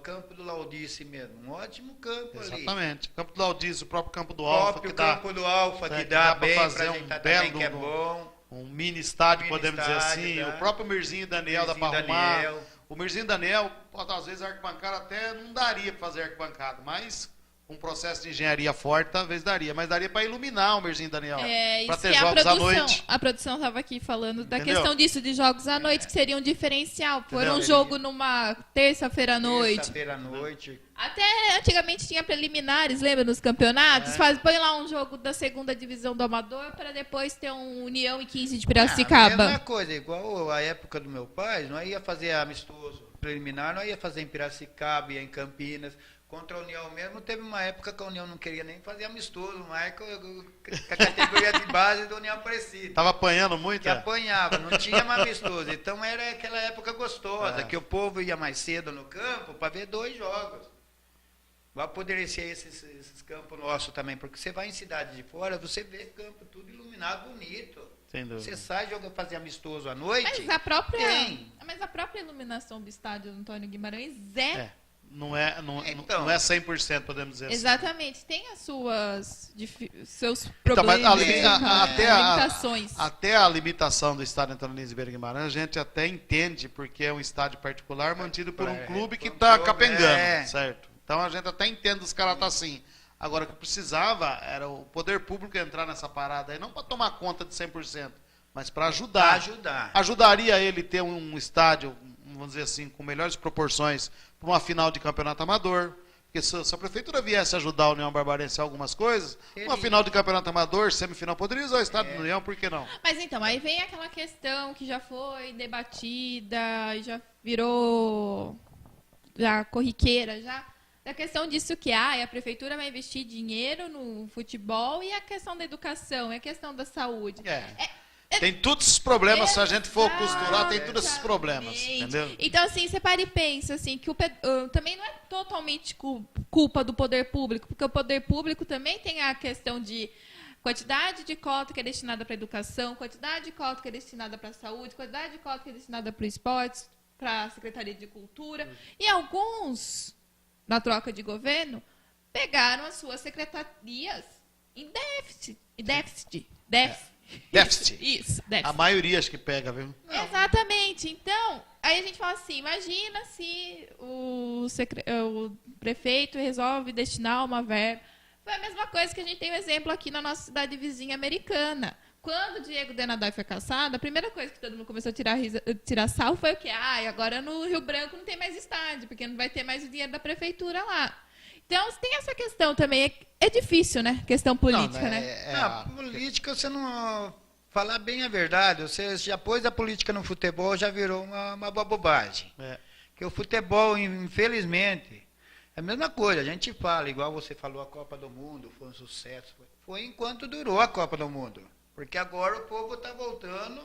campo do Laudice mesmo, um ótimo campo ali. Exatamente. O campo do Laudice, o próprio campo do Alfa. O campo do Alfa, que dá bem para ajeitar também, que é bom. Um mini estádio, podemos dizer assim. O próprio Mirzinho Daniel dá para arrumar. O Mirzinho Daniel, às vezes a arquibancada até não daria para fazer arquibancada, mas um processo de engenharia forte talvez daria. Mas daria para iluminar o Mirzinho Daniel. Para ter jogos à noite. A produção estava aqui falando da questão disso, de jogos à noite, que seria um diferencial. Por um jogo numa terça-feira à noite. Terça-feira à noite. Até antigamente tinha preliminares, lembra, nos campeonatos? Põe lá um jogo da segunda divisão do Amador para depois ter um União e 15 de Piracicaba. A mesma coisa, igual a época do meu pai, nós ia fazer amistoso preliminar, nós ia fazer em Piracicaba, ia em Campinas. Contra a União mesmo, teve uma época que a União não queria nem fazer amistoso, mais com a categoria de base da União Aparecida. Tava apanhando muito, Que apanhava, não tinha mais amistoso. Então era aquela época gostosa, É. que o povo ia mais cedo no campo para ver 2 jogos. Vai poder ser esses campos nossos também, porque você vai em cidade de fora, você vê campo tudo iluminado, bonito. Sem dúvida. Você sai jogar fazer amistoso à noite. Mas a própria iluminação do estádio do Antônio Guimarães é. Não Então. é 100%, podemos dizer assim. Exatamente, tem as seus Então, mas problemas, limitações. até a limitação do estádio Antônio Lins Ribeiro Guimarães, a gente até entende, porque é um estádio particular mantido por um clube que está capengando, certo? Então a gente até entende os caras tá assim. Agora, o que precisava era o poder público entrar nessa parada aí, não para tomar conta de 100%, mas para ajudar. Ajudaria ele ter um estádio, vamos dizer assim, com melhores proporções para uma final de campeonato amador. Porque se a prefeitura viesse ajudar a União Barbarense em algumas coisas, uma final de campeonato amador, semifinal, poderia usar o estádio da União, por que não? Mas então, aí vem aquela questão que já foi debatida, já virou já corriqueira, já. Da questão disso que a prefeitura vai investir dinheiro no futebol e a questão da educação, e a questão da saúde. Tem todos os problemas, se a gente for costurar, tem todos esses problemas, entendeu? Então, assim, você para e pensa, assim, que também não é totalmente culpa do poder público, porque o poder público também tem a questão de quantidade de cota que é destinada para a educação, quantidade de cota que é destinada para a saúde, quantidade de cota que é destinada para o esporte, para a Secretaria de Cultura, e alguns, na troca de governo, pegaram as suas secretarias em déficit. Isso, déficit. A maioria acho que pega, viu? Exatamente. Então, aí a gente fala assim, imagina se o prefeito resolve destinar uma verba. Foi a mesma coisa que a gente tem um exemplo aqui na nossa cidade vizinha Americana. Quando o Diego Denadói foi cassado, a primeira coisa que todo mundo começou a tirar sarro foi o quê? Agora no Rio Branco não tem mais estádio, porque não vai ter mais o dinheiro da prefeitura lá. Então, tem essa questão também. É difícil, né? Questão política, né? Política, você não... Falar bem a verdade, você já pôs a política no futebol, já virou uma bobagem. Porque o futebol, infelizmente, é a mesma coisa. A gente fala, igual você falou, a Copa do Mundo foi um sucesso. Foi enquanto durou a Copa do Mundo. Porque agora o povo está voltando...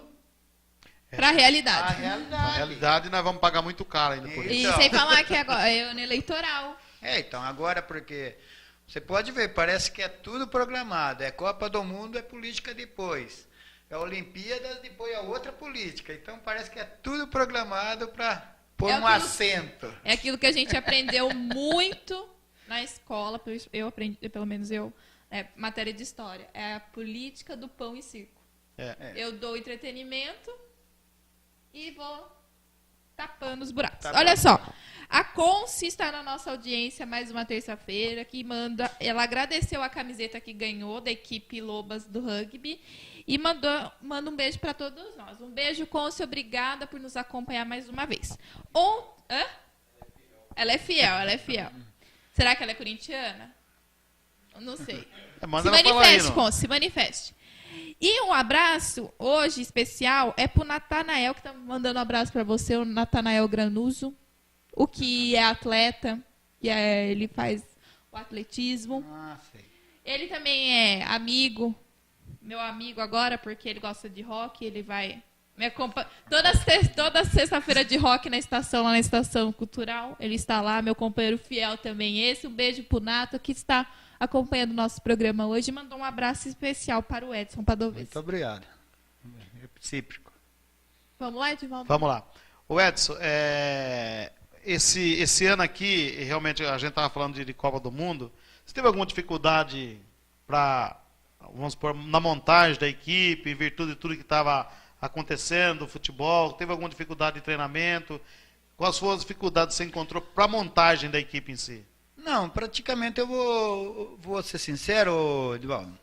Para a realidade. Na realidade, nós vamos pagar muito caro ainda por isso. E sem falar que agora é ano eleitoral. Então, agora porque você pode ver, parece que é tudo programado. É Copa do Mundo, é política depois. É Olimpíadas, depois é outra política. Então, parece que é tudo programado para pôr um acento. É aquilo que a gente aprendeu muito na escola, eu aprendi, pelo menos eu, matéria de história. É a política do pão e circo. Eu dou entretenimento e vou tapando os buracos. Olha só, a Conce está na nossa audiência mais uma terça-feira, ela agradeceu a camiseta que ganhou da equipe Lobas do rugby e manda um beijo para todos nós. Um beijo, Conce, obrigada por nos acompanhar mais uma vez. Ela é fiel. Será que ela é corintiana? Não sei. Manda se manifeste, Conce, se manifeste. E um abraço, hoje, especial, é pro Natanael, que tá mandando um abraço para você, o Natanael Granuso, o que é atleta, ele faz o atletismo. Sei. Ele também é meu amigo agora, porque ele gosta de rock, ele vai me acompanhar. Toda sexta-feira de rock na estação, lá na Estação Cultural, ele está lá, meu companheiro fiel também esse. Um beijo pro Nato, que está acompanhando o nosso programa hoje, e mandou um abraço especial para o Edson Padovese. Muito obrigado. É recíproco. Vamos lá, Edivaldo? Vamos lá. O Edson, esse ano aqui, realmente a gente estava falando de Copa do Mundo, você teve alguma dificuldade vamos supor, na montagem da equipe, em virtude de tudo que estava acontecendo, futebol? Teve alguma dificuldade de treinamento? Quais foram as dificuldades que você encontrou para a montagem da equipe em si? Não, praticamente eu vou ser sincero, Edivaldo,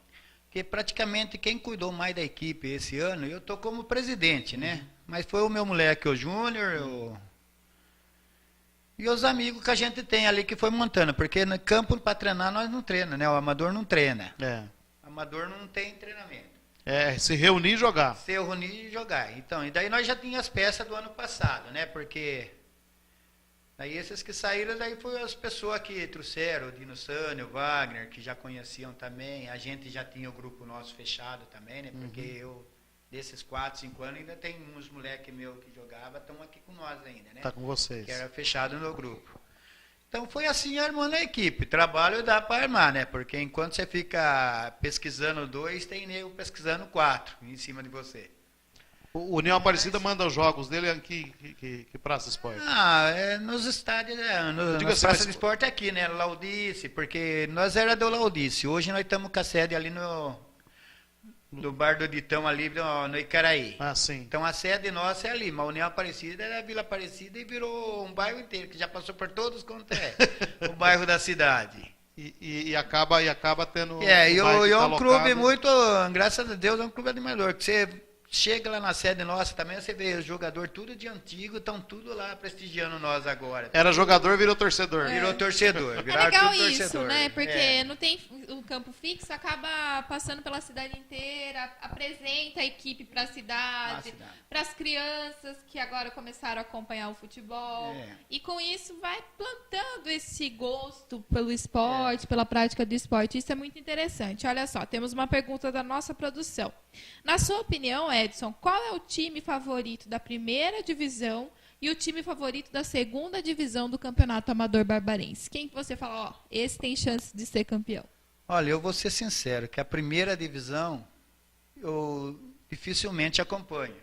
que praticamente quem cuidou mais da equipe esse ano, eu estou como presidente, né? Mas foi o meu moleque, o Júnior, e os amigos que a gente tem ali que foi montando, porque no campo para treinar nós não treinamos, né? O amador não treina. O amador não tem treinamento. Se reunir e jogar. Se reunir e jogar. Então, e daí nós já tínhamos as peças do ano passado, né? Porque Aí esses que saíram, daí foram as pessoas que trouxeram, o Dino Sânio, o Wagner, que já conheciam também. A gente já tinha o grupo nosso fechado também, né? Porque eu, desses 4, 5 anos, ainda tem uns moleques meus que jogavam, estão aqui com nós ainda, né? Tá com vocês. Que era fechado no grupo. Então foi assim armando a equipe. Trabalho dá para armar, né? Porque enquanto você fica pesquisando 2, tem nego pesquisando 4 em cima de você. O União Aparecida manda os jogos dele aqui, que Praça Esporte. Nos estádios, Digo nas assim, praças mas- de esporte aqui, né? Laudice, porque nós era do Laudice. Hoje nós estamos com a sede ali no Bar do Ditão, ali no Icaraí. Ah, sim. Então a sede nossa é ali, mas a União Aparecida era a Vila Aparecida e virou um bairro inteiro, que já passou por todos quanto é o bairro da cidade. E acaba tendo... E o bairro que é tá um clube locado. muito, graças a Deus, é um clube animador, que você chega lá na sede nossa também, você vê os jogadores tudo de antigo, estão tudo lá prestigiando nós agora. Era jogador, virou torcedor. Virou torcedor, É viraram legal tudo isso, torcedor. né? Porque É. não tem o campo fixo, acaba passando pela cidade inteira, apresenta a equipe para a cidade, para as crianças que agora começaram a acompanhar o futebol. É. E com isso vai plantando esse gosto pelo esporte, pela prática do esporte. Isso é muito interessante. Olha só, temos uma pergunta da nossa produção. Na sua opinião, Edson, qual é o time favorito da primeira divisão e o time favorito da segunda divisão do Campeonato Amador Barbarense? Quem que você fala, ó, esse tem chance de ser campeão? Olha, eu vou ser sincero, que a primeira divisão eu dificilmente acompanho.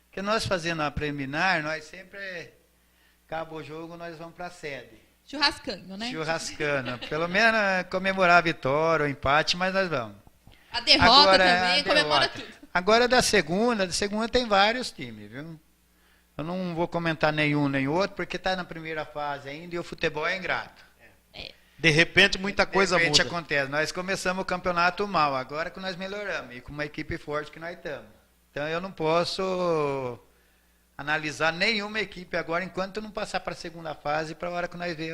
Porque nós fazendo a preliminar, nós sempre, acaba o jogo, nós vamos para a sede. Churrascando, né? Churrascando. Pelo menos comemorar a vitória, o empate, mas nós vamos. A derrota Agora, também, a comemora derrota. tudo. Agora da segunda tem vários times, viu? Eu não vou comentar nenhum nem outro, porque está na primeira fase ainda e o futebol é ingrato. De repente, muita coisa De repente muda. acontece. Nós começamos o campeonato mal, agora que nós melhoramos, e com uma equipe forte que nós estamos. Então eu não posso analisar nenhuma equipe agora, enquanto não passar para a segunda fase, para a hora que nós ver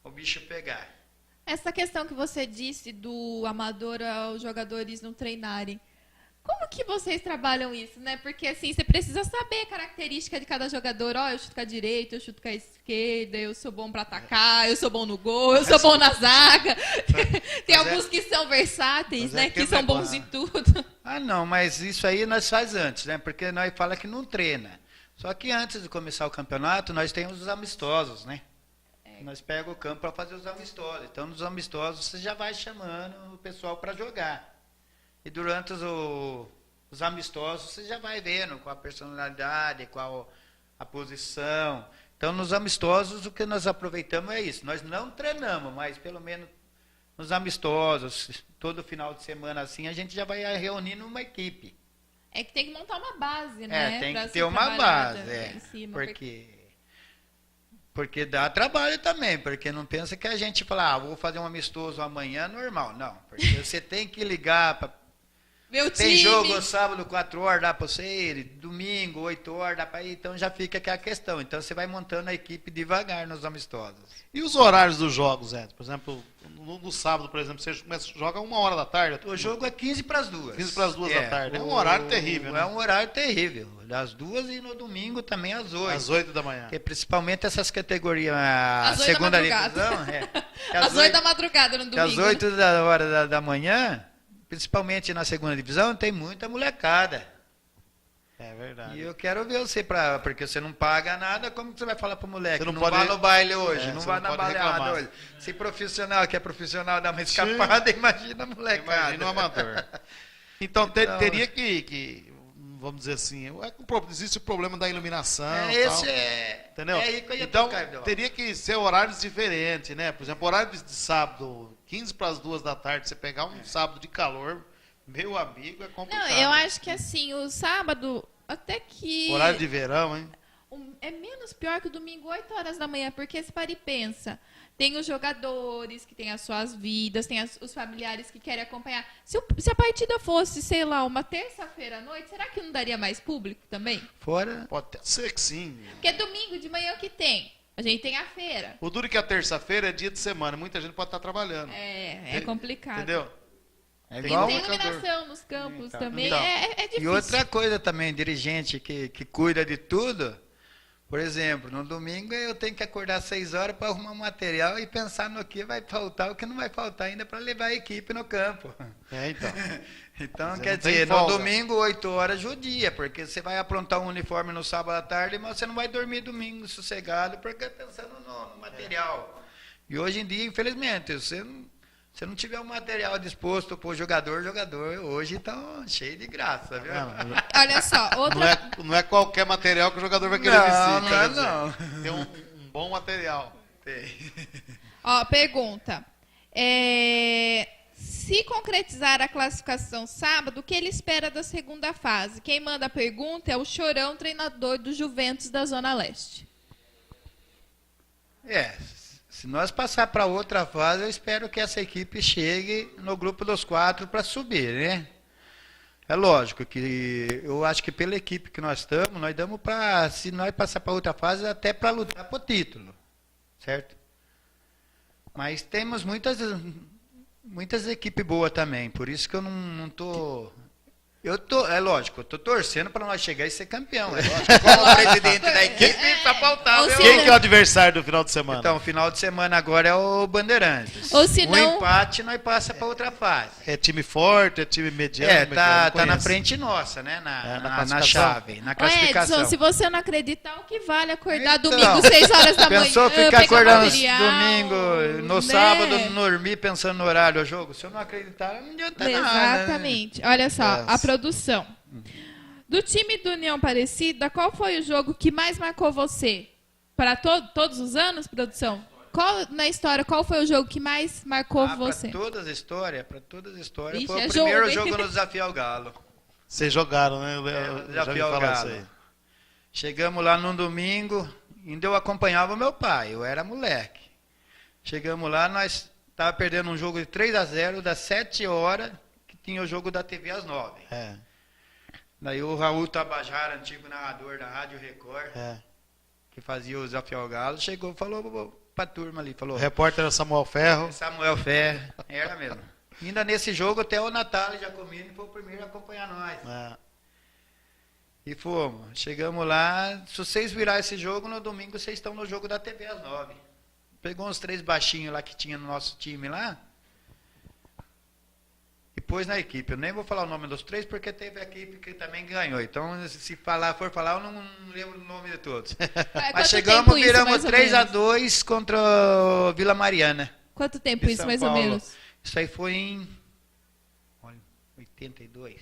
o bicho pegar. Essa questão que você disse do amador aos jogadores não treinarem, como que vocês trabalham isso, né? Porque assim, você precisa saber a característica de cada jogador. Ó, eu chuto com a direita, eu chuto com a esquerda, eu sou bom para atacar, eu sou bom no gol, eu sou bom na zaga. Tem alguns que são versáteis, né? Que são bons em tudo. Ah, não, mas isso aí nós faz antes, né? Porque nós fala que não treina. Só que antes de começar o campeonato, nós temos os amistosos, né? Nós pegamos o campo para fazer os amistosos. Então, nos amistosos, você já vai chamando o pessoal para jogar. E durante os amistosos, você já vai vendo qual a personalidade, qual a posição. Então, nos amistosos, o que nós aproveitamos é isso. Nós não treinamos, mas pelo menos nos amistosos, todo final de semana assim, a gente já vai reunindo uma equipe. É que tem que montar uma base, né? Tem pra que ser ter uma trabalhada base, em cima, porque dá trabalho também, porque não pensa que a gente fala, vou fazer um amistoso amanhã, normal. Não, porque você tem que ligar para... Meu Tem time. jogo sábado, 4 horas, dá para você ir, domingo, 8 horas, dá para ir, então já fica aquela questão. Então você vai montando a equipe devagar nos amistosos. E os horários dos jogos, Ed? Por exemplo, no sábado, por exemplo, você joga 1h da tarde. O jogo é 15 para as 2. 15 para as 2 da tarde. É um horário terrível, né? É um horário terrível. Das 2 e no domingo também às 8. Às 8 da manhã. Porque principalmente essas categorias, Às a 8 segunda da madrugada. divisão, Às 8 da madrugada no domingo. às 8 da hora da manhã, principalmente na segunda divisão, tem muita molecada. É verdade. E eu quero ver você, porque você não paga nada, como que você vai falar pro moleque? Você não Não pode- vai no baile hoje, É, não você vai não na pode baleada reclamar. hoje. Se profissional, que é profissional, dá uma escapada, imagina a molecada. Imagina o amador. Então, Então- teria que, vamos dizer assim, existe o problema da iluminação. Esse tal. é... Entendeu? É aí que eu ia Então, tocar, Eduardo. teria que ser horários diferentes, né? Por exemplo, horário de sábado, 15 para as 2 da tarde, você pegar um sábado de calor, meu amigo, é complicado. Não, eu acho que assim, o sábado, até que... Horário de verão, hein? É menos pior que o domingo, 8 horas da manhã, porque se para e pensa, tem os jogadores que têm as suas vidas, tem os familiares que querem acompanhar. Se a partida fosse, sei lá, uma terça-feira à noite, será que não daria mais público também? Fora... Pode ser que sim. Porque domingo de manhã o que tem? A gente tem a feira. O duro é que a terça-feira é dia de semana, muita gente pode estar trabalhando. É complicado. Entendeu? É E igual... tem iluminação nos campos também. Então. É difícil. E outra coisa também, dirigente que cuida de tudo, Por exemplo, no domingo eu tenho que acordar às 6 horas para arrumar material e pensar no que vai faltar, o que não vai faltar ainda para levar a equipe no campo. Então. Então, Você quer não tem dizer, no folga. domingo, 8 horas judia, porque você vai aprontar um uniforme no sábado à tarde, mas você não vai dormir domingo sossegado, porque pensando no material. E hoje em dia, infelizmente, se não tiver um material disposto para o jogador hoje estão cheio de graça, viu? Olha só, outra... Não é qualquer material que o jogador vai querer vestir. Não, quer dizer, não. Tem um bom material. Tem. Ó, pergunta. Se concretizar a classificação sábado, o que ele espera da segunda fase? Quem manda a pergunta é o Chorão, treinador do Juventus da Zona Leste. Se nós passar para outra fase, eu espero que essa equipe chegue no grupo dos 4 para subir, né? É lógico que eu acho que pela equipe que nós damos para, se nós passar para outra fase, até para lutar por título, certo? Mas temos muitas equipes boas também, por isso que eu não tô... É lógico, eu tô torcendo para nós chegar e ser campeão. É lógico, como presidente da equipe, só faltava. Ou se Quem que é o adversário do final de semana? Então, o final de semana agora é o Bandeirantes. Ou se não- Um empate, nós passa para outra fase. É time forte, é time mediano? como é que é? Eu não Tá na conheço. frente nossa, né? na Na classificação. chave, na Ô, classificação. Edson, se você não acreditar, o que vale acordar Então, domingo, 6 horas da manhã? Pensou ficar pegar acordando material, domingo, no né? sábado, não dormir pensando no horário do jogo? Se eu não acreditar, não adianta nada. Né? Exatamente. Olha só, Yes. a produção. Do time do União Aparecida, qual foi o jogo que mais marcou você? Para todos os anos, produção? Na história, qual foi o jogo que mais marcou você? Para todas as histórias, Ixi, foi é o jogo, primeiro hein? jogo no Desafio ao Galo. Vocês jogaram, né? Eu já ouvi Desafio ao falar isso Galo. aí. Chegamos lá num domingo, ainda eu acompanhava meu pai, eu era moleque. Chegamos lá, nós estávamos perdendo um jogo de 3-0, das 7 horas, que tinha o jogo da TV às 9. É, Daí o Raul Tabajara, antigo narrador da Rádio Record, é. que fazia o Desafio ao Galo, chegou e falou para a turma ali, falou, O repórter era Samuel Ferro. Samuel Ferro, era mesmo. Ainda nesse jogo, até o Natália Giacomini foi o primeiro a acompanhar nós. É. E fomos. Chegamos lá. Se vocês virar esse jogo, no domingo vocês estão no jogo da TV às 9. Pegou uns 3 baixinhos lá que tinha no nosso time lá. E pôs na equipe. Eu nem vou falar o nome dos 3, porque teve a equipe que também ganhou. Então, se for falar, eu não lembro o nome de todos. Quanto Mas tempo chegamos, isso, viramos mais ou menos? 3-2 contra o Vila Mariana. Quanto tempo de isso, São mais Paulo. ou menos? Isso aí foi em 82.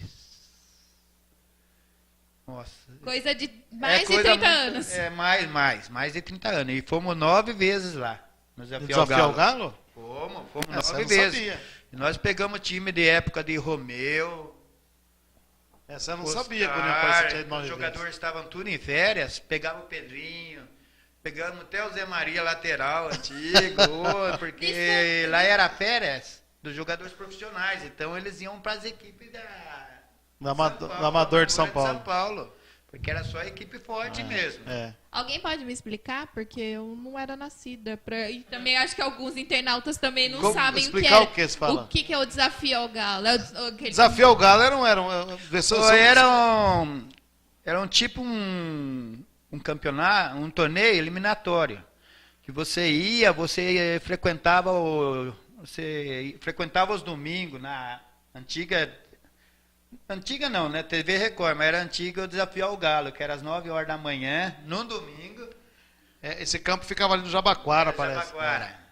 Nossa. Coisa de mais de coisa 30 muito- anos. É, mais de 30 anos. E fomos 9 vezes lá. No Desafio ao Galo? Fomos Essa eu 9 não vezes. sabia. E nós pegamos time de época de Romeu. Essa eu não Oscar, sabia que o União Aparecida tinha os 9 jogadores vezes. estavam tudo em férias. Pegava o Pedrinho. Pegamos até o Zé Maria, lateral antigo. Porque lá era férias dos jogadores profissionais. Então eles iam para as equipes Do Amador de São Paulo. Porque era só a equipe forte mesmo. É. Alguém pode me explicar? Porque eu não era nascida. E também acho que alguns internautas também não Como sabem explicar o o que você fala? O que é o desafio ao Galo? Desafio ao Galo era Era um tipo um campeonato, um torneio eliminatório. Que você frequentava os domingos na antiga não, né? TV Record, mas era antiga o Desafio ao Galo, que era às 9 horas da manhã, num domingo. Esse campo ficava ali no Jabaquara, parece. Jabaquara.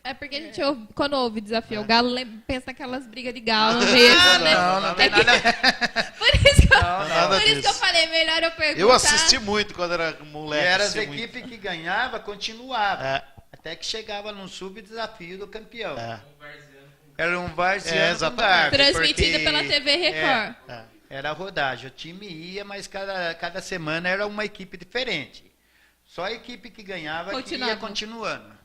É porque a gente ouve, quando ouve desafio ao Galo, pensa naquelas brigas de galo mesmo, né? Não tem É que- nada. Por isso que eu, nada por isso que eu disso. falei, melhor eu perguntar. Eu assisti muito quando era E moleque. era as assisti muito. equipes que ganhava, continuava. É. Até que chegava num sub-desafio do campeão. É. Era um varziano com exatamente. Darby, Transmitida porque- pela TV Record. É. Era a rodagem. O time ia, mas cada semana era uma equipe diferente. Só a equipe que ganhava que ia Continuava. continuando.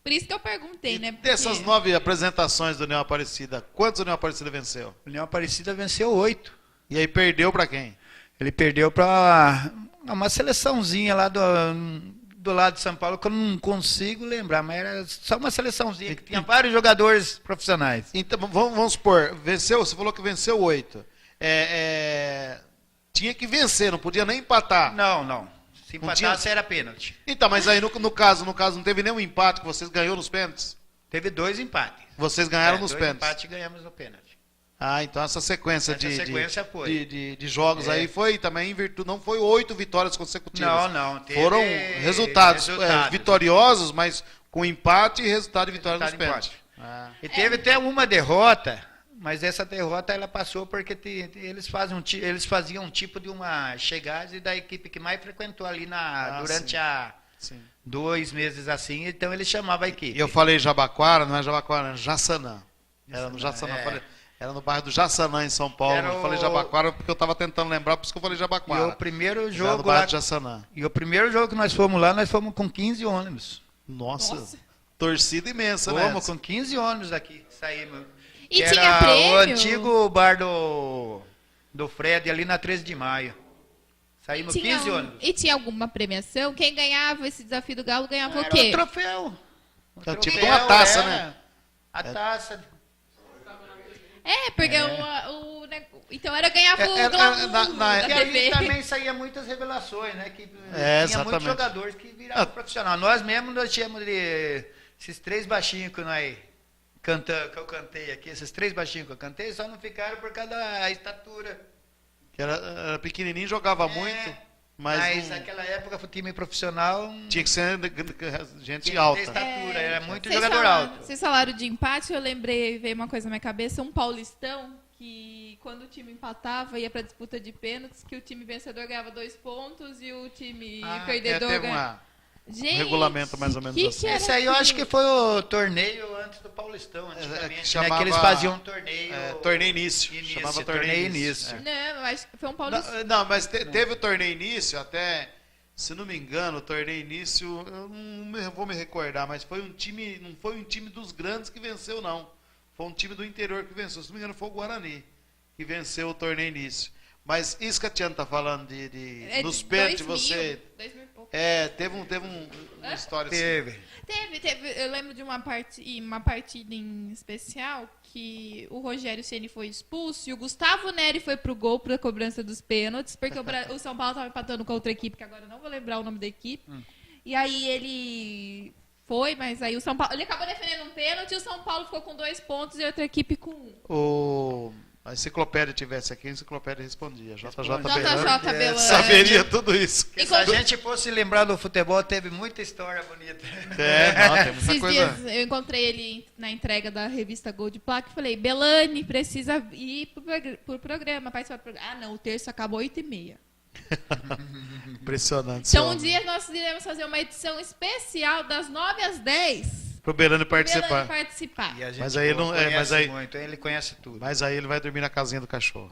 Por isso que eu perguntei, né? Porque- Dessas 9 apresentações do União Aparecida, quantos o União Aparecida venceu? O União Aparecida venceu 8. E aí perdeu pra quem? Ele perdeu para uma seleçãozinha lá do lado de São Paulo, que eu não consigo lembrar, mas era só uma seleçãozinha que tinha vários jogadores profissionais. Então, vamos supor, venceu, você falou que venceu 8. Tinha que vencer, não podia nem empatar. Não. Se Não tinha- empatasse era pênalti. Então, mas aí no caso não teve nenhum empate que vocês ganhou nos pênaltis? Teve 2 empates. Vocês ganharam nos 2 pênaltis. empates e ganhamos no pênalti. Ah, então essa sequência, Essa sequência foi. de jogos É. aí foi também em virtude, não foi 8 vitórias consecutivas. Não. Teve Foram resultados resultados. vitoriosos, mas com empate e resultado de vitória nos Resultado pênaltis. empate. Ah. E teve até uma derrota, mas essa derrota ela passou porque eles faziam um tipo de uma chegada da equipe que mais frequentou ali durante sim. a Sim. 2 meses assim, então eles chamavam a equipe. E eu falei Jabaquara, não é Jabaquara, é Jaçanã. Era no Jaçanã, Jaçanã. é. Falei- Era no bairro do Jaçanã, em São Paulo. Era Eu falei o- Jabaquara porque eu estava tentando lembrar, por isso que eu falei E Jabaquara. o primeiro Era no jogo bairro lá, do Jaçanã. e o primeiro jogo que nós fomos lá, nós fomos com 15 ônibus. Nossa, Nossa. torcida imensa, né? Fomos com 15 ônibus aqui, saímos. E Que tinha era prêmio? o antigo bar do Fred, ali na 13 de maio. Saímos 15 ônibus. E tinha alguma premiação? Quem ganhava esse desafio do Galo ganhava o Era quê? um troféu. É tipo uma taça, é. né? A taça. É, porque então era ganhava o Era- glamour na- da E ali TV. também saía muitas revelações, né? Que É, tinha muitos exatamente. jogadores que viraram profissional. Nós mesmos, nós tínhamos esses 3 baixinhos que nós que eu cantei aqui, esses 3 baixinhos que eu cantei, só não ficaram por causa da estatura. Que era pequenininho, jogava muito, mas não- naquela época o time profissional tinha que ser gente tinha que ter alta. estatura, era muito Vocês jogador falaram- alto. Vocês falaram de empate, eu lembrei, veio uma coisa na minha cabeça, um paulistão, que quando o time empatava, ia pra disputa de pênaltis, que o time vencedor ganhava 2 pontos e o time perdedor teve ganhava... Gente, regulamento mais ou menos que assim. era Esse aí eu acho aquilo? que foi o torneio antes do Paulistão, antigamente, que chamava- né? Que eles faziam um torneio. torneio início. Início, Chamava torneio início. Não, eu acho que foi um paulistão. Não, mas teve o torneio início, até, se não me engano, o torneio início, eu não vou me recordar, mas foi um time, não foi um time dos grandes que venceu, não. Foi um time do interior que venceu. Se não me engano, foi o Guarani que venceu o torneio início. Mas isso que a Tiana está falando nos pênaltis, 2000 e pouco. teve uma história assim. Teve. Teve, eu lembro de uma partida em especial que o Rogério Ceni foi expulso e o Gustavo Neri foi pro gol para a cobrança dos pênaltis, porque o São Paulo estava empatando com outra equipe, que agora eu não vou lembrar o nome da equipe. E aí ele foi, mas aí o São Paulo, ele acabou defendendo um pênalti e o São Paulo ficou com 2 pontos e outra equipe com 1. A enciclopédia tivesse aqui, a enciclopédia respondia. JJ Responde. Belano JJ Belano. saberia tudo isso. Porque se a gente fosse lembrar do futebol, teve muita história bonita. Não, tem muita Esses coisa. dias eu encontrei ele na entrega da revista Gol de Placa e falei, Belani, precisa ir pro programa, participar do programa. Ah, não, o terço acabou 8h30. Impressionante. Então um dia nós iremos fazer uma edição especial das 9 às 10. Pro Belano Belani participar. participar. E a gente Mas aí não- conhece mas aí- muito, ele conhece tudo. Mas aí ele vai dormir na casinha do cachorro.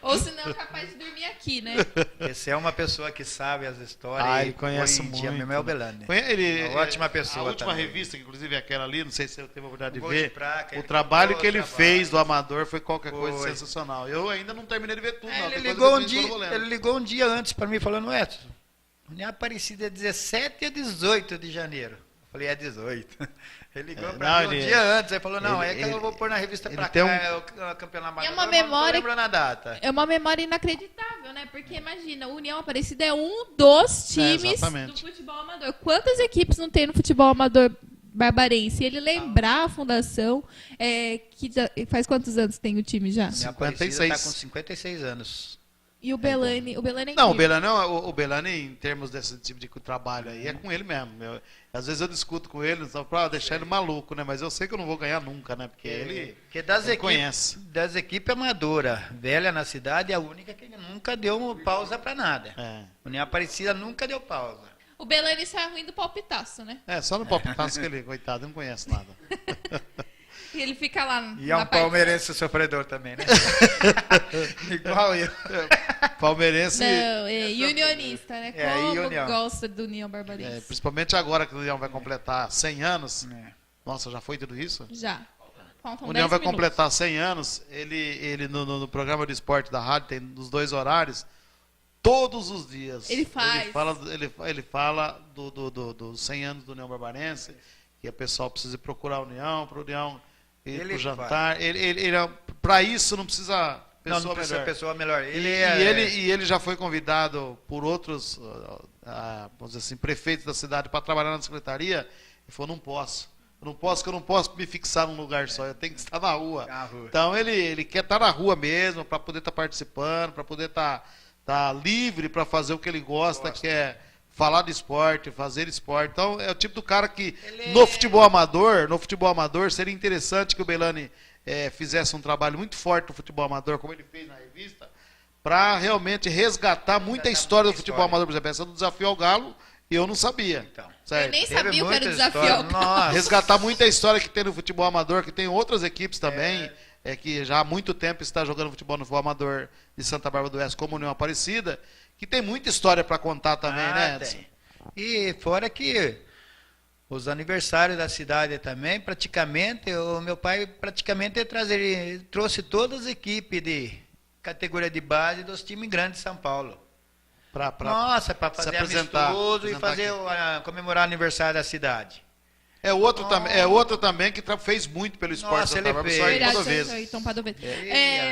Ou se não, capaz de dormir aqui, né? Esse é uma pessoa que sabe as histórias. Ah, e ele conhece hoje em dia muito. mesmo é o Belani. Ele, Uma ótima pessoa A última também. revista, que inclusive é aquela ali, não sei se você teve a oportunidade de O Gol de ver. Praca, O ele trabalho contou que ele o trabalho. fez do Amador foi qualquer coisa Foi. sensacional. Eu ainda não terminei de ver tudo, não. Ele Tem coisa ligou, que eu não vou lendo. ele ligou um dia antes para mim falando, Edson, União Aparecida é 17 a 18 de janeiro. Eu falei, é 18. Ele ligou para mim um dia antes, aí falou, não, é que eu vou pôr na revista ele pra tem cá, é o campeonato amador, É uma mas não tô memória- lembrando a data. É uma memória inacreditável, né? Porque imagina, o União Aparecida é um dos times exatamente. do futebol amador. Quantas equipes não tem no futebol amador barbarense? E ele lembrar a fundação, faz quantos anos tem o time já? União Aparecida 56. tá com 56 anos. E o Belani é Não, incrível. o Belani, em termos desse tipo de trabalho aí, é com ele mesmo. Às vezes eu discuto com ele, só pra deixar ele maluco, né? Mas eu sei que eu não vou ganhar nunca, né? Porque ele Porque das ele equipes, conhece. das equipes amadoras, velha na cidade, é a única que nunca deu pausa para nada. É. União Aparecida nunca deu pausa. O Belani sai ruim do palpitaço, né? Só no palpitaço que ele, coitado, não conhece nada. E ele fica lá E é na um parte- palmeirense sofredor também, né? Igual eu. Palmeirense, Não, unionista, né? É, Como União. gosta do União Barbarense. principalmente agora que o União vai completar 100 anos. É. Nossa, já foi tudo isso? Já. Faltam O União 10 vai minutos. completar 100 anos, ele no programa de esporte da rádio, tem nos 2 horários, todos os dias. Ele faz. Ele fala dos 100 anos do União Barbarense, que o pessoal precisa procurar a União, para o União ir Ele pro jantar. Para isso não precisa Não precisa melhor. pessoa melhor. E ele já foi convidado por outros, vamos dizer assim, prefeitos da cidade para trabalhar na secretaria e falou, não posso. Eu não posso, que eu não posso me fixar num lugar só, eu tenho que estar na rua. Então ele quer estar na rua mesmo, para poder estar participando, para poder estar livre para fazer o que ele gosta, que é falar de esporte, fazer esporte. Então é o tipo do cara que no futebol amador seria interessante que o Belani fizesse um trabalho muito forte no futebol amador, como ele fez na revista, para realmente resgatar muita história do futebol amador. Por exemplo, essa do Desafio ao Galo, eu não sabia. Então. Eu nem sabia o que era o Desafio ao Galo. Resgatar muita história que tem no futebol amador, que tem outras equipes também, que já há muito tempo está jogando futebol no futebol amador de Santa Bárbara do Oeste, como União Aparecida, que tem muita história para contar também, né, Edson? Tem. E fora que os aniversários da cidade também, praticamente, o meu pai praticamente trouxe todas as equipes de categoria de base dos times grandes de São Paulo. Para fazer amistoso e fazer comemorar o aniversário da cidade. É outro também que fez muito pelo esporte. Nossa, ele fez.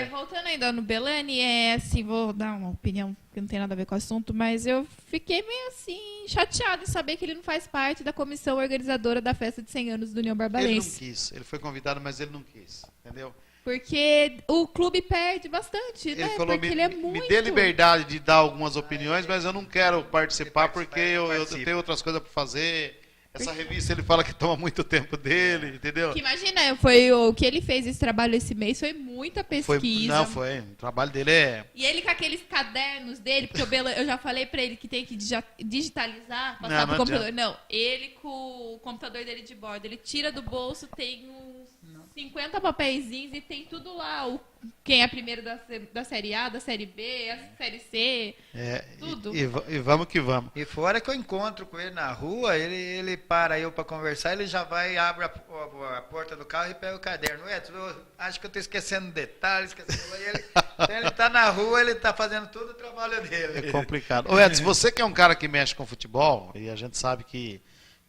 Voltando ainda no Belani, assim, vou dar uma opinião que não tem nada a ver com o assunto, mas eu fiquei meio assim, chateada em saber que ele não faz parte da comissão organizadora da festa de 100 anos do União Barbarense. Ele não quis, ele foi convidado, mas ele não quis, entendeu? Porque o clube perde bastante, ele né? Falou, porque ele é muito... Me dê liberdade de dar algumas opiniões, mas eu não quero participar porque eu tenho outras coisas para fazer. Essa revista ele fala que toma muito tempo dele, entendeu? Que imagina, foi o que ele fez esse trabalho esse mês, foi muita pesquisa. O trabalho dele é... E ele com aqueles cadernos dele, porque eu já falei pra ele que tem que digitalizar, passar pro computador. Não, ele com o computador dele de bordo, ele tira do bolso, tem uns 50 papeizinhos e tem tudo lá, quem é primeiro da Série A, da Série B, a Série C, tudo. E vamos que vamos. E fora que eu encontro com ele na rua, ele para eu para conversar, ele já vai, abre a porta do carro e pega o caderno. Edson, acho que eu estou esquecendo detalhes. Ele está na rua, ele está fazendo todo o trabalho dele. É complicado. Ô Edson, você que é um cara que mexe com futebol, e a gente sabe que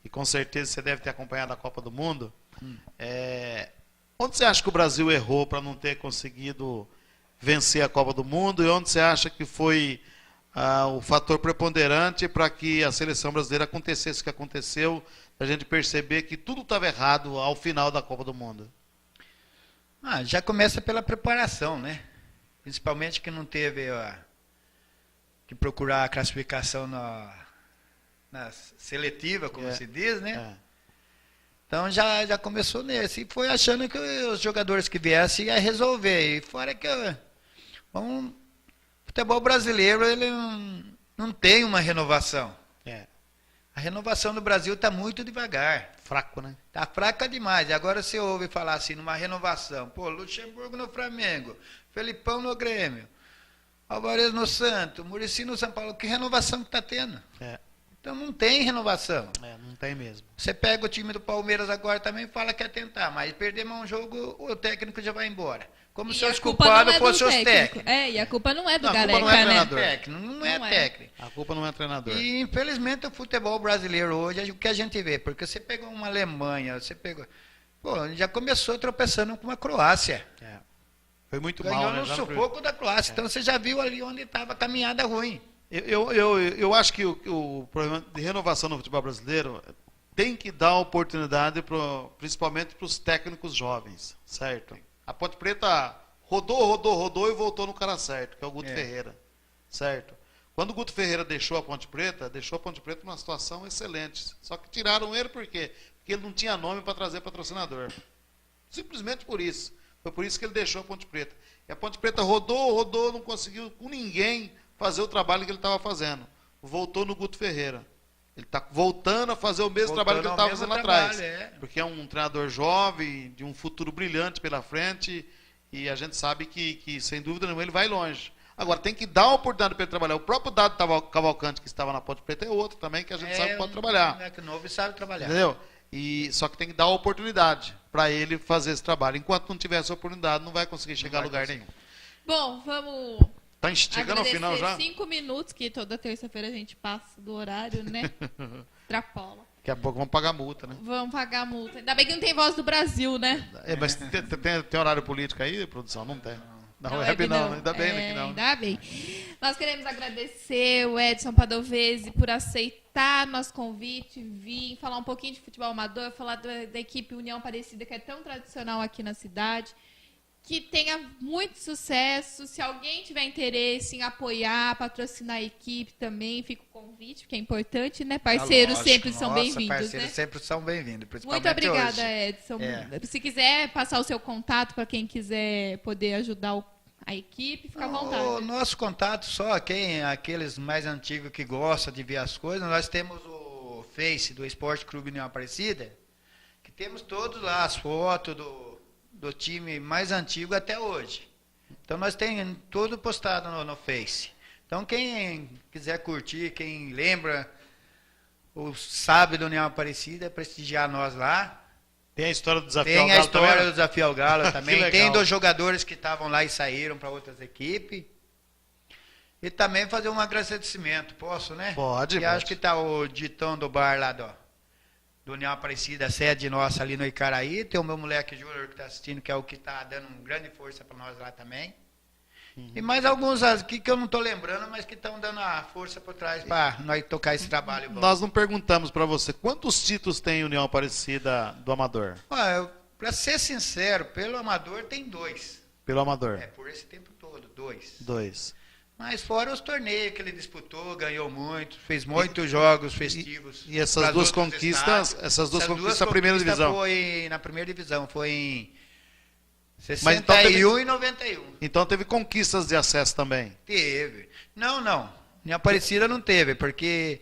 com certeza você deve ter acompanhado a Copa do Mundo, onde você acha que o Brasil errou para não ter conseguido vencer a Copa do Mundo e onde você acha que foi o fator preponderante para que a seleção brasileira acontecesse o que aconteceu, para a gente perceber que tudo estava errado ao final da Copa do Mundo? Já começa pela preparação, né? Principalmente que não teve que procurar a classificação na seletiva, como se diz, né? Então já começou nesse. E foi achando que os jogadores que viessem iam resolver. E fora que o futebol brasileiro ele não tem uma renovação. A renovação do Brasil está muito devagar. Fraco, né? Está fraca demais. E agora você ouve falar assim, numa renovação. Pô, Luxemburgo no Flamengo, Felipão no Grêmio, Alvarez no Santos, Muricy no São Paulo. Que renovação que está tendo? Então não tem renovação. Não tem mesmo. Você pega o time do Palmeiras agora também e fala que quer tentar, mas perdemos um jogo, o técnico já vai embora. Como se os culpados fossem os técnicos. E a culpa não é do Gareca, não é né? treinador. Não é técnico. A culpa não é treinador. E infelizmente o futebol brasileiro hoje é o que a gente vê, porque você pegou uma Alemanha, já começou tropeçando com uma Croácia. Foi muito Ganhou mal, né? no sufoco da Croácia. Então você já viu ali onde estava a caminhada ruim. Eu acho que o problema de renovação no futebol brasileiro tem que dar oportunidade principalmente para os técnicos jovens, certo? A Ponte Preta rodou e voltou no cara certo, que é o Guto Ferreira, certo? Quando o Guto Ferreira deixou a Ponte Preta numa situação excelente. Só que tiraram ele por quê? Porque ele não tinha nome para trazer patrocinador. Simplesmente por isso. Foi por isso que ele deixou a Ponte Preta. E a Ponte Preta rodou, não conseguiu com ninguém fazer o trabalho que ele estava fazendo. Voltou no Guto Ferreira. Ele está voltando a fazer o mesmo trabalho que ele estava fazendo lá atrás. Porque é um treinador jovem, de um futuro brilhante pela frente, e a gente sabe que sem dúvida nenhuma, ele vai longe. Agora, tem que dar a oportunidade para ele trabalhar. O próprio Dado Cavalcante, que estava na Ponte Preta, é outro também, que a gente sabe que pode trabalhar. É novo e sabe trabalhar. Entendeu? Só que tem que dar a oportunidade para ele fazer esse trabalho. Enquanto não tiver essa oportunidade, não vai conseguir chegar a lugar nenhum. Bom, vamos... Tá chegando ao final já? 5 minutos, que toda terça-feira a gente passa do horário, né? Extrapola. Daqui a pouco vamos pagar multa, né? Vamos pagar multa. Ainda bem que não tem Voz do Brasil, né? Mas tem horário político aí, produção? Não tem. Na web não, ainda bem que não. Ainda bem. Nós queremos agradecer o Edson Padovese por aceitar nosso convite, vir falar um pouquinho de futebol amador, falar da equipe União Aparecida, que é tão tradicional aqui na cidade. Que tenha muito sucesso. Se alguém tiver interesse em apoiar, patrocinar a equipe também, fica o convite, porque é importante, né? Parceiros sempre são bem-vindos. Parceiros né? sempre são bem-vindos, Muito obrigada, hoje. Edson. Se quiser passar o seu contato para quem quiser poder ajudar a equipe, fica à vontade. O nosso contato, só aqueles mais antigos que gostam de ver as coisas, nós temos o Face do Esporte Clube União Aparecida, que temos todos lá as fotos do time mais antigo até hoje. Então nós temos tudo postado no Face. Então quem quiser curtir, quem lembra ou sabe do União Aparecida, prestigiar nós lá. Tem a história do Desafio Tem ao Galo a história também? do Desafio ao Galo também. Que Tem legal. dos jogadores que estavam lá e saíram para outras equipes. E também fazer um agradecimento, posso, né? Pode, E pode. acho que está o ditão do bar lá do União Aparecida, a sede nossa ali no Icaraí. Tem o meu moleque Júnior que está assistindo, que é o que está dando uma grande força para nós lá também. E mais alguns aqui que eu não estou lembrando, mas que estão dando a força por trás para nós tocar esse trabalho bom. Nós não perguntamos para você quantos títulos tem a União Aparecida do Amador? Para ser sincero, pelo amador tem 2. Pelo Amador? Por esse tempo todo, 2. 2. Mas fora os torneios que ele disputou, ganhou muito, fez muitos jogos festivos. E essas pras duas outros conquistas, estados. essas duas conquistas na primeira divisão. Foi na primeira divisão, foi em Mas então 61 e 91. Então teve conquistas de acesso também. Teve. Não. Minha Aparecida não teve, porque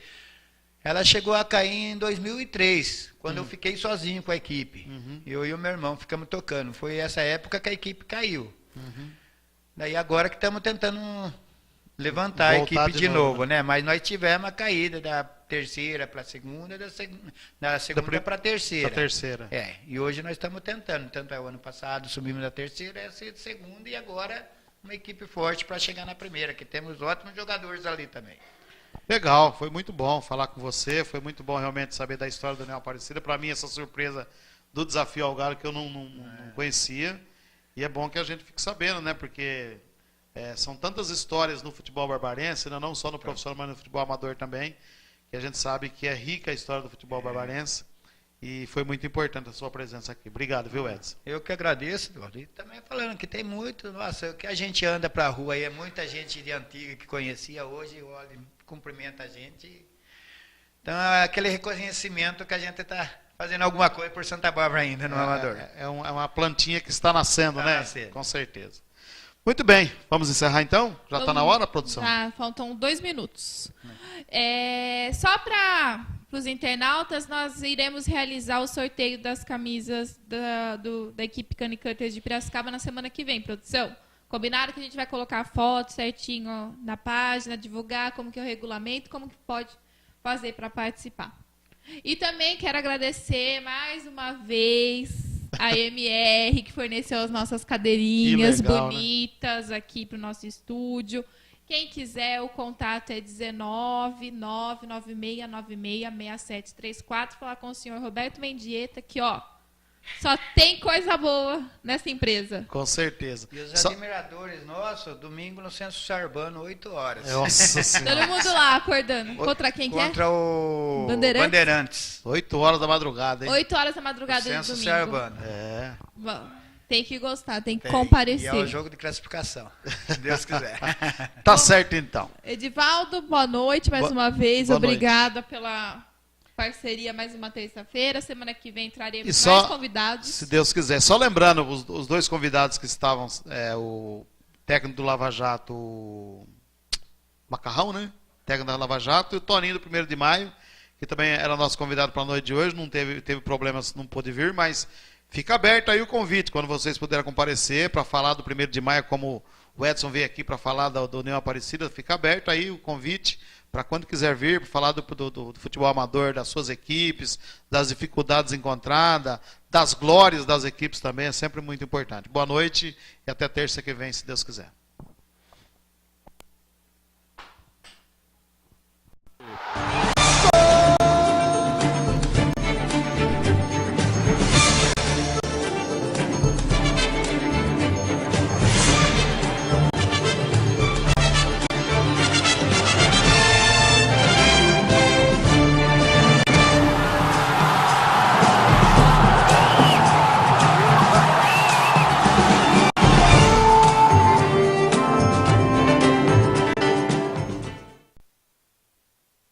ela chegou a cair em 2003, quando eu fiquei sozinho com a equipe. Eu e o meu irmão ficamos tocando. Foi essa época que a equipe caiu. Daí agora que estamos tentando levantar a Voltar equipe de novo, né? Mas nós tivemos a caída da terceira para a segunda, da segunda para a terceira. Da terceira. E hoje nós estamos tentando. Tanto é o ano passado subimos da terceira, essa é a segunda, e agora uma equipe forte para chegar na primeira, que temos ótimos jogadores ali também. Legal, foi muito bom falar com você, foi muito bom realmente saber da história do União Aparecida. Para mim, essa surpresa do Desafio ao Galo que eu não conhecia. E é bom que a gente fique sabendo, né? Porque são tantas histórias no futebol barbarense, né? Não só no profissional, mas no futebol amador também, que a gente sabe que é rica a história do futebol barbarense. E foi muito importante a sua presença aqui. Obrigado, viu, Edson? Eu que agradeço, Eduardo. E também falando que tem muito, nossa, o que a gente anda para a rua aí, é muita gente de antiga que conhecia hoje, olha, cumprimenta a gente. Então é aquele reconhecimento que a gente está fazendo alguma coisa por Santa Bárbara ainda, no Amador. É uma plantinha que está nascendo, Está né? nascendo. Com certeza. Muito bem, vamos encerrar então? Já está na hora, produção? Já, faltam 2 minutos. Só para os internautas, nós iremos realizar o sorteio das camisas da equipe Canicutters de Piracicaba na semana que vem, produção. Combinado que a gente vai colocar foto certinho na página, divulgar como que é o regulamento, como que pode fazer para participar. E também quero agradecer mais uma vez a MR, que forneceu as nossas cadeirinhas Que legal, bonitas aqui para o nosso estúdio. Quem quiser, o contato é 19996966734. Falar com o senhor Roberto Mendieta, que só tem coisa boa nessa empresa. Com certeza. E os admiradores nossos, domingo no Centro Sarbano, 8 horas. Nossa Senhora. Todo mundo lá acordando. Contra quem que é? Contra o Bandeirantes? 8 horas da madrugada, hein? 8 horas da madrugada de Centro domingo. Sarbano. Bom, tem que gostar, tem que Tem. comparecer. E é o jogo de classificação, se Deus quiser. Tá certo então. Edivaldo, boa noite mais uma vez. Boa Obrigada pela parceria mais uma terça-feira. Semana que vem traremos E só, mais convidados. se Deus quiser. Só lembrando, os dois convidados que estavam, o técnico do Lava Jato, o Macarrão, né? Técnico da Lava Jato, e o Toninho do 1º de maio, que também era nosso convidado para a noite de hoje. Não teve problemas, não pôde vir, mas fica aberto aí o convite, quando vocês puderem comparecer para falar do 1º de maio, como o Edson veio aqui para falar do União Aparecida, fica aberto aí o convite para quando quiser vir, para falar do futebol amador, das suas equipes, das dificuldades encontradas, das glórias das equipes também, é sempre muito importante. Boa noite e até terça que vem, se Deus quiser.